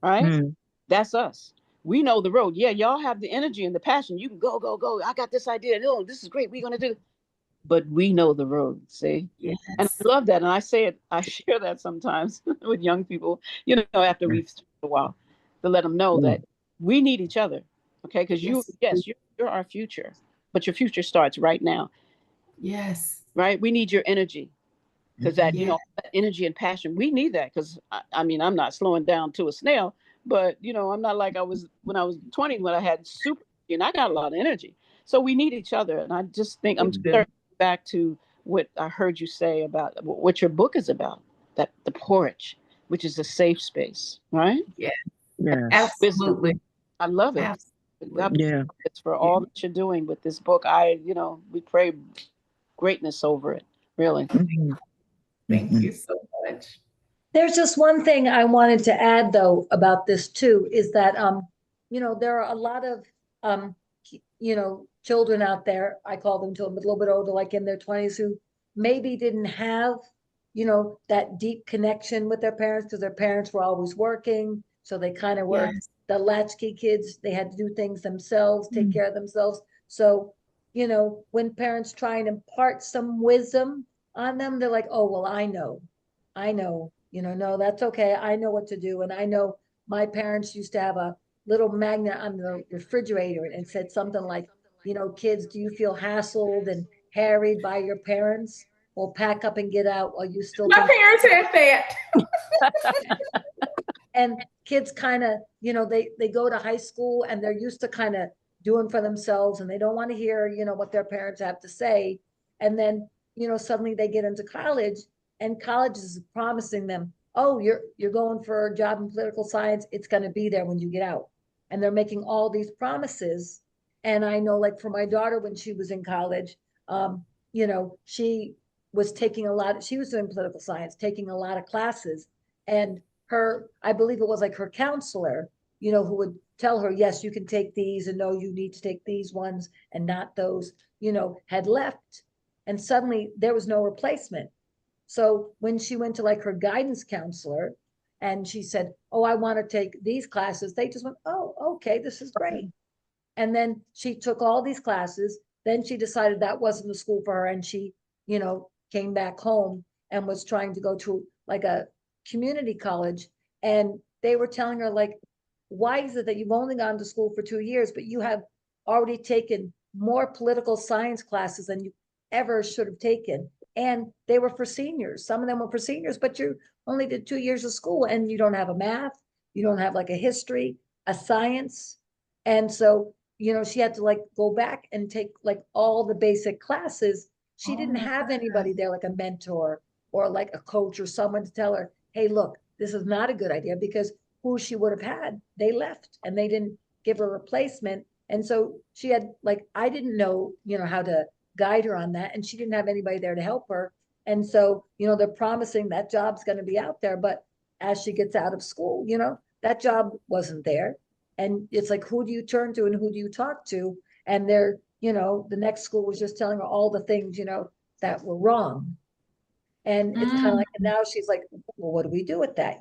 Right? That's us. We know the road. Yeah, y'all have the energy and the passion. You can go, go, go. I got this idea. Oh, this is great. We're going to do it. But we know the road, see? Yes. And I love that. And I share that sometimes with young people, after we've spent a while, to let them know that we need each other. Okay. Because you're our future, but your future starts right now. Yes. Right. We need your energy, because that energy and passion, we need that. Because I'm not slowing down to a snail, but I'm not like I was when I was 20, when I had super, and I got a lot of energy. So we need each other. And I just think I'm back to what I heard you say about what your book is about, that the porch, which is a safe space, right? Yeah. Absolutely. I love it. It's for all that you're doing with this book. We pray greatness over it, really. Thank you so much. There's just one thing I wanted to add, though, about this too, is that there are a lot of children out there, I call them, to a little bit older, like in their 20s, who maybe didn't have that deep connection with their parents, because their parents were always working, so they kind of were the latchkey kids. They had to do things themselves, take care of themselves. So when parents try and impart some wisdom on them, they're like, oh, well, I know, no, that's okay, I know what to do. And I know my parents used to have a little magnet on the refrigerator, and it said something like, kids, do you feel hassled and harried by your parents? Well, pack up and get out while you still. My parents had that. And kids kind of, they go to high school and they're used to kind of doing for themselves, and they don't want to hear, what their parents have to say. And then, suddenly they get into college, and college is promising them, oh, you're going for a job in political science. It's going to be there when you get out. And they're making all these promises. And I know, like, for my daughter, when she was in college, she was taking she was doing political science, taking a lot of classes. And I believe it was like her counselor, who would tell her, yes, you can take these, and no, you need to take these ones and not those, had left. And suddenly there was no replacement. So when she went to like her guidance counselor and she said, oh, I want to take these classes, they just went, oh, okay, this is great. And then she took all these classes. Then she decided that wasn't the school for her. And she, came back home and was trying to go to like a community college. And they were telling her, like, why is it that you've only gone to school for 2 years, but you have already taken more political science classes than you ever should have taken? And they were for seniors. Some of them were for seniors, but you only did 2 years of school and you don't have a math, you don't have like a history, a science. And so, she had to like go back and take like all the basic classes. She didn't have anybody there, like a mentor or like a coach or someone to tell her, hey, look, this is not a good idea, because who she would have had, they left and they didn't give her a replacement. And so she had like, I didn't know, how to guide her on that. And she didn't have anybody there to help her. And so, they're promising that job's going to be out there. But as she gets out of school, that job wasn't there. And it's like, who do you turn to and who do you talk to? And they're, the next school was just telling her all the things, that were wrong. And it's kind of like, and now she's like, well, what do we do with that?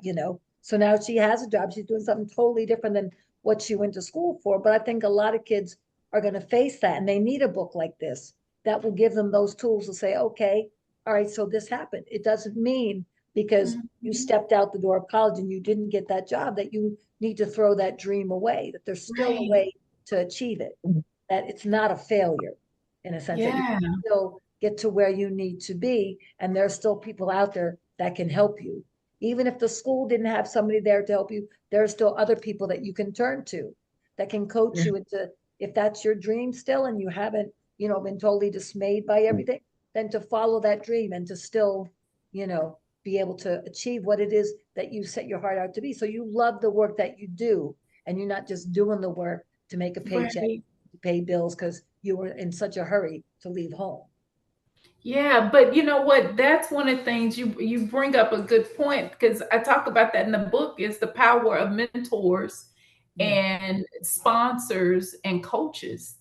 So now she has a job. She's doing something totally different than what she went to school for. But I think a lot of kids are going to face that, and they need a book like this that will give them those tools to say, okay, all right, so this happened. It doesn't mean because you stepped out the door of college and you didn't get that job that you need to throw that dream away, that there's still a way to achieve it, that it's not a failure in a sense, that you can still get to where you need to be. And there's still people out there that can help you. Even if the school didn't have somebody there to help you, there are still other people that you can turn to that can coach you into, if that's your dream still and you haven't, been totally dismayed by everything, then to follow that dream and to still, be able to achieve what it is that you set your heart out to be. So you love the work that you do, and you're not just doing the work to make a paycheck, to pay bills because you were in such a hurry to leave home. Yeah, but you know what? That's one of the things you bring up a good point, because I talk about that in the book, is the power of mentors and sponsors and coaches.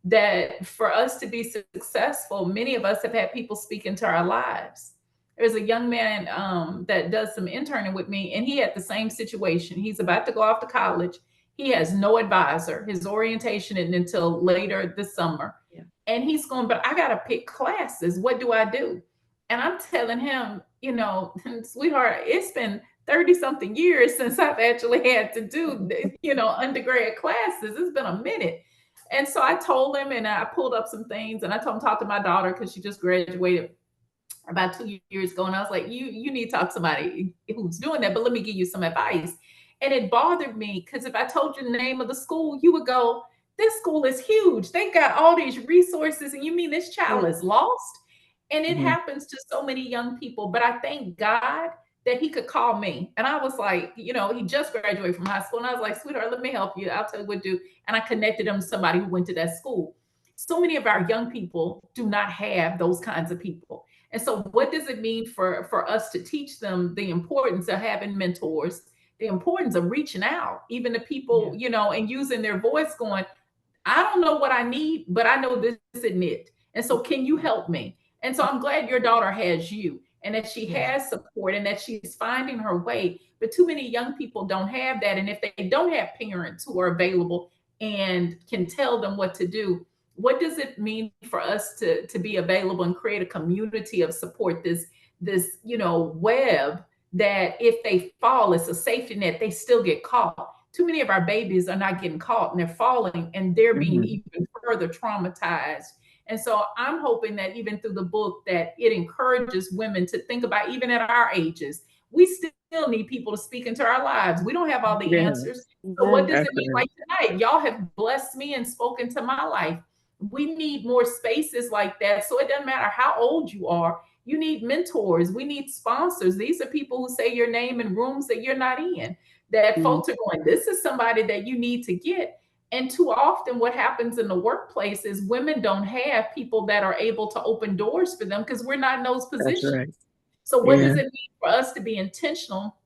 That for us to be successful, many of us have had people speak into our lives. There's a young man that does some interning with me, and he had the same situation. He's about to go off to college. He has no advisor. His orientation isn't until later this summer. Yeah. And he's going, but I got to pick classes. What do I do? And I'm telling him, sweetheart, it's been 30 something years since I've actually had to do, undergrad classes. It's been a minute. And so I told him, and I pulled up some things, and I told him, talk to my daughter, because she just graduated about 2 years ago. And I was like, you need to talk to somebody who's doing that, but let me give you some advice. And it bothered me, because if I told you the name of the school, you would go, this school is huge. They got all these resources. And you mean this child is lost? And it happens to so many young people. But I thank God that he could call me. And I was like, he just graduated from high school. And I was like, sweetheart, let me help you. I'll tell you what to do. And I connected him to somebody who went to that school. So many of our young people do not have those kinds of people. And so what does it mean for us to teach them the importance of having mentors, the importance of reaching out, even to people, and using their voice, going, I don't know what I need, but I know this isn't it. And so can you help me? And so I'm glad your daughter has you, and that she has support, and that she's finding her way. But too many young people don't have that. And if they don't have parents who are available and can tell them what to do, what does it mean for us to be available and create a community of support, this web that if they fall, it's a safety net, they still get caught. Too many of our babies are not getting caught, and they're falling, and they're being even further traumatized. And so I'm hoping that even through the book, that it encourages women to think about, even at our ages, we still need people to speak into our lives. We don't have all the answers. So what does it mean? Like tonight, y'all have blessed me and spoken to my life. We need more spaces like that. So it doesn't matter how old you are. You need mentors. We need sponsors. These are people who say your name in rooms that you're not in, that folks are going, this is somebody that you need to get. And too often what happens in the workplace is women don't have people that are able to open doors for them because we're not in those positions. right. So what Yeah. does it mean for us to be intentional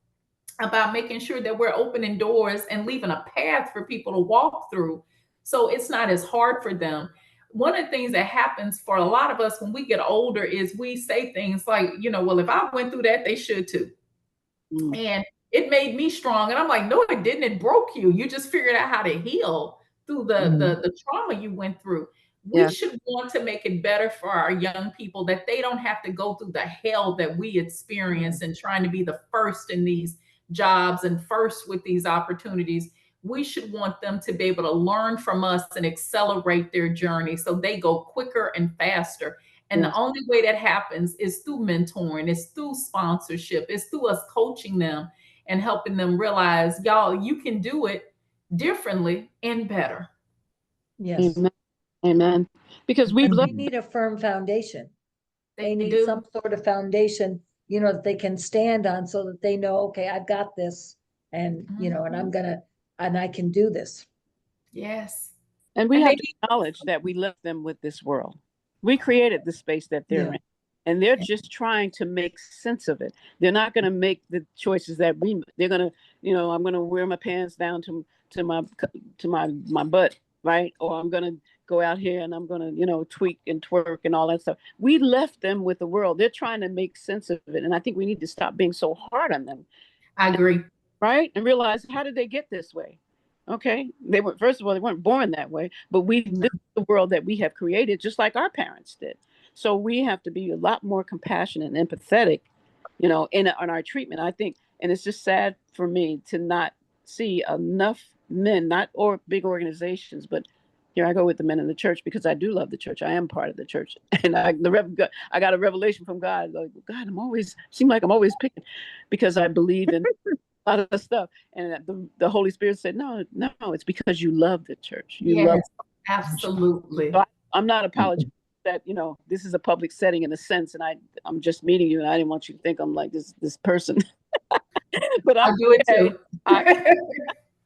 about making sure that we're opening doors and leaving a path for people to walk through so it's not as hard for them? One of the things that happens for a lot of us when we get older is we say things like, well, if I went through that, they should too. And it made me strong. And I'm like, no, it didn't. It broke you. You just figured out how to heal through the trauma you went through. We should want to make it better for our young people that they don't have to go through the hell that we experience and trying to be the first in these jobs and first with these opportunities. We should want them to be able to learn from us and accelerate their journey so they go quicker and faster. And the only way that happens is through mentoring, it's through sponsorship, it's through us coaching them and helping them realize, y'all, you can do it differently and better. Yes. Amen. Amen. Because But they need a firm foundation. They need some sort of foundation, that they can stand on so that they know, okay, I've got this and, and I can do this. Yes. And we have to acknowledge that we left them with this world. We created the space that they're in, and they're just trying to make sense of it. They're not going to make the choices that they're going to, I'm going to wear my pants down to my butt, right? Or I'm going to go out here and I'm going to, tweak and twerk and all that stuff. We left them with the world. They're trying to make sense of it. And I think we need to stop being so hard on them. I agree. Right? And realize, how did they get this way? Okay. First of all, they weren't born that way, but we live the world that we have created just like our parents did. So we have to be a lot more compassionate and empathetic, on our treatment, I think. And it's just sad for me to not see enough men, not big organizations, but here I go with the men in the church because I do love the church. I am part of the church. And I got a revelation from God. Like, God, seem like I'm always picking because I believe in a lot of stuff. And the Holy Spirit said, no, it's because you love the church. You love. Absolutely. So I'm not apologizing that, this is a public setting in a sense, and I'm just meeting you, and I didn't want you to think I'm like this person. But I'll do it too.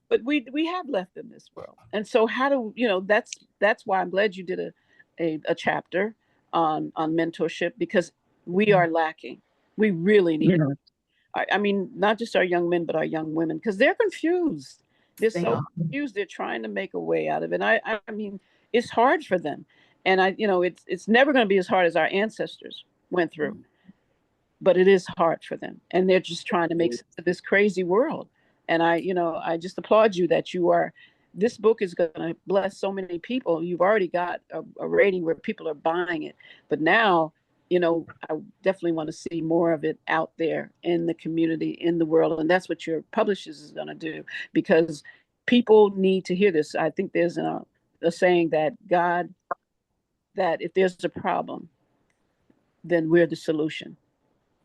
But we have left in this world. And so how do, that's why I'm glad you did a chapter on mentorship, because we are lacking. We really need it. I mean, not just our young men, but our young women, because they're confused. They're so confused. They're trying to make a way out of it. And I mean, it's hard for them. And it's never going to be as hard as our ancestors went through, but it is hard for them. And they're just trying to make sense of this crazy world. And I just applaud you that this book is going to bless so many people. You've already got a rating where people are buying it, but now, I definitely want to see more of it out there in the community, in the world. And that's what your publishers is going to do, because people need to hear this. I think there's a saying that if there's a problem, then we're the solution,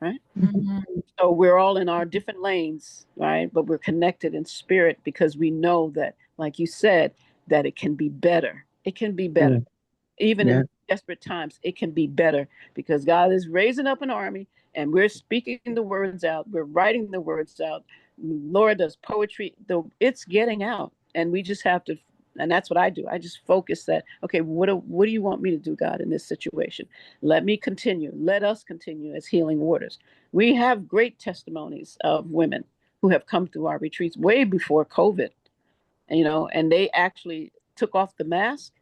right? Mm-hmm. So we're all in our different lanes, right? But we're connected in spirit because we know that, like you said, that it can be better. It can be better. Even in desperate times, it can be better because God is raising up an army and we're speaking the words out. We're writing the words out. Laura does poetry. It's getting out, and we just have to, and that's what I do. I just focus that, okay, what do you want me to do, God, in this situation? Let me continue. Let us continue as healing waters. We have great testimonies of women who have come through our retreats way before COVID, and they actually took off the mask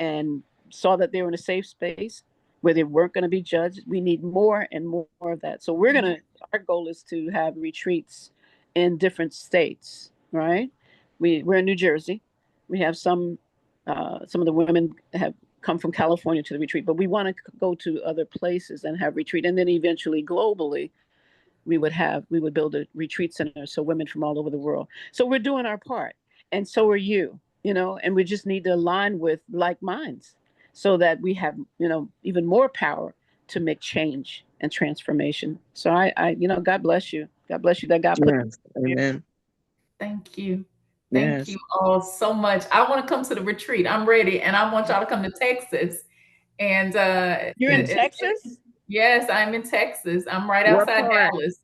and saw that they were in a safe space where they weren't going to be judged. We need more and more of that. So our goal is to have retreats in different states, right? We're in New Jersey. We have some of the women have come from California to the retreat, but we want to go to other places and have retreat. And then eventually globally, we would build a retreat center so women from all over the world. So we're doing our part. And so are you, and we just need to align with like minds so that we have, even more power to make change and transformation. So I God bless you. God bless you that God put. Yes. Amen. Thank you. Thank you all so much. I want to come to the retreat. I'm ready. And I want y'all to come to Texas. And you're in Texas? Yes, I'm in Texas. I'm right outside Dallas.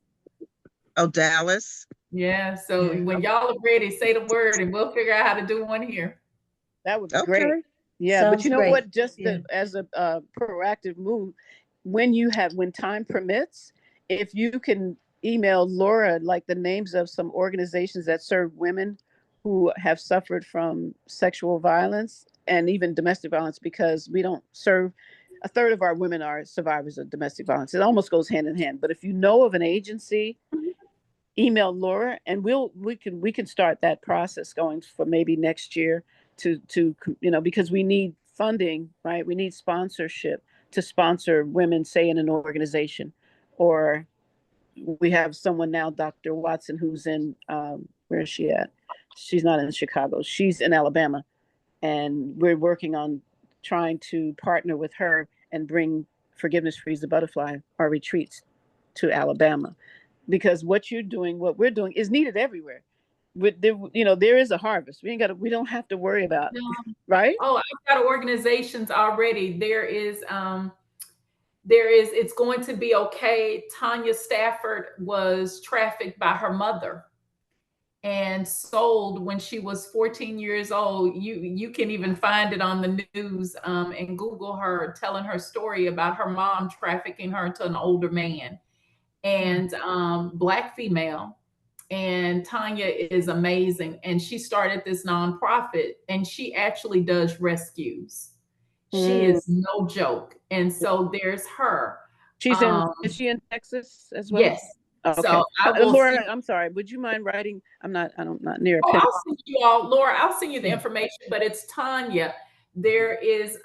Oh, Dallas. Yeah. So when y'all are ready, say the word and we'll figure out how to do one here. That would be great. Okay. Yeah, but Sounds you know great. what? Just Yeah. as a proactive move, when time permits, if you can email Laura like the names of some organizations that serve women who have suffered from sexual violence and even domestic violence, because we don't serve. A third of our women are survivors of domestic violence. It almost goes hand in hand. But if you know of an agency, email Laura, and we can start that process going for maybe next year to because we need funding, right? We need sponsorship to sponsor women, say in an organization, or we have someone now, Dr. Watson, who's in where is she at? She's not in Chicago. She's in Alabama, and we're working on trying to partner with her and bring Forgiveness Frees the Butterfly, our retreats, to Alabama, because what we're doing is needed everywhere. There is a harvest. We don't have to worry about, right? Oh, I've got organizations already. It's going to be okay. Tanya Stafford was trafficked by her mother and sold when she was 14 years old. You can even find it on the news, and Google her telling her story about her mom trafficking her to an older man, and Black female. And Tanya is amazing. And she started this nonprofit, and she actually does rescues. She is no joke. And so there's her. Is she in Texas as well? Yes. Okay. So I will Laura, I'm sorry. Would you mind writing? I'm not near a pen. I'll send you all, Laura, I'll send you the information, but it's Tanya. There is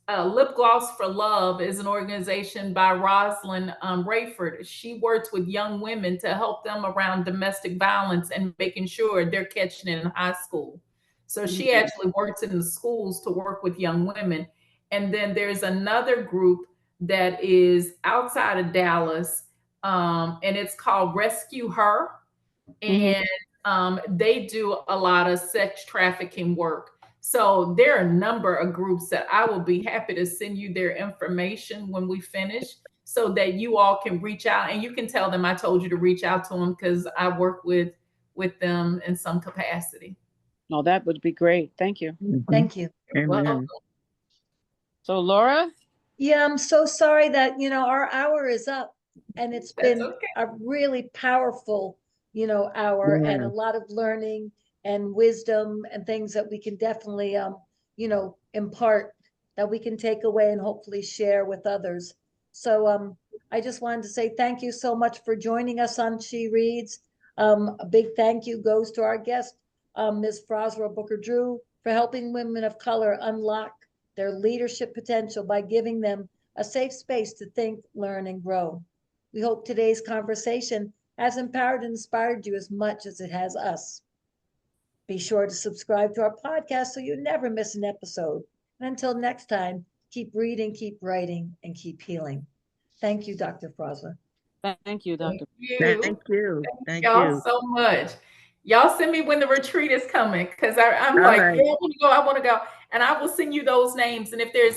Lip Gloss for Love is an organization by Rosalind Rayford. She works with young women to help them around domestic violence and making sure they're catching it in high school. So she actually works in the schools to work with young women. And then there's another group that is outside of Dallas, and it's called Rescue Her. And they do a lot of sex trafficking work. So there are a number of groups that I will be happy to send you their information when we finish, so that you all can reach out, and you can tell them I told you to reach out to them, because I work with them in some capacity. Oh, that would be great. Thank you. Thank you. Amen. So Laura? Yeah, I'm so sorry that, our hour is up, and it's That's been okay. a really powerful, hour, and a lot of learning and wisdom and things that we can definitely, impart, that we can take away and hopefully share with others. So I just wanted to say thank you so much for joining us on She Reads. A big thank you goes to our guest, Ms. Froswa Booker Drew, for helping women of color unlock their leadership potential by giving them a safe space to think, learn, and grow. We hope today's conversation has empowered and inspired you as much as it has us. Be sure to subscribe to our podcast so you never miss an episode. And until next time, keep reading, keep writing, and keep healing. Thank you, Dr. Froswa. Thank you, Dr. Thank you. Thank y'all so much. Y'all send me when the retreat is coming, because I'm All like, right. yeah, I want to go. And I will send you those names. And if there's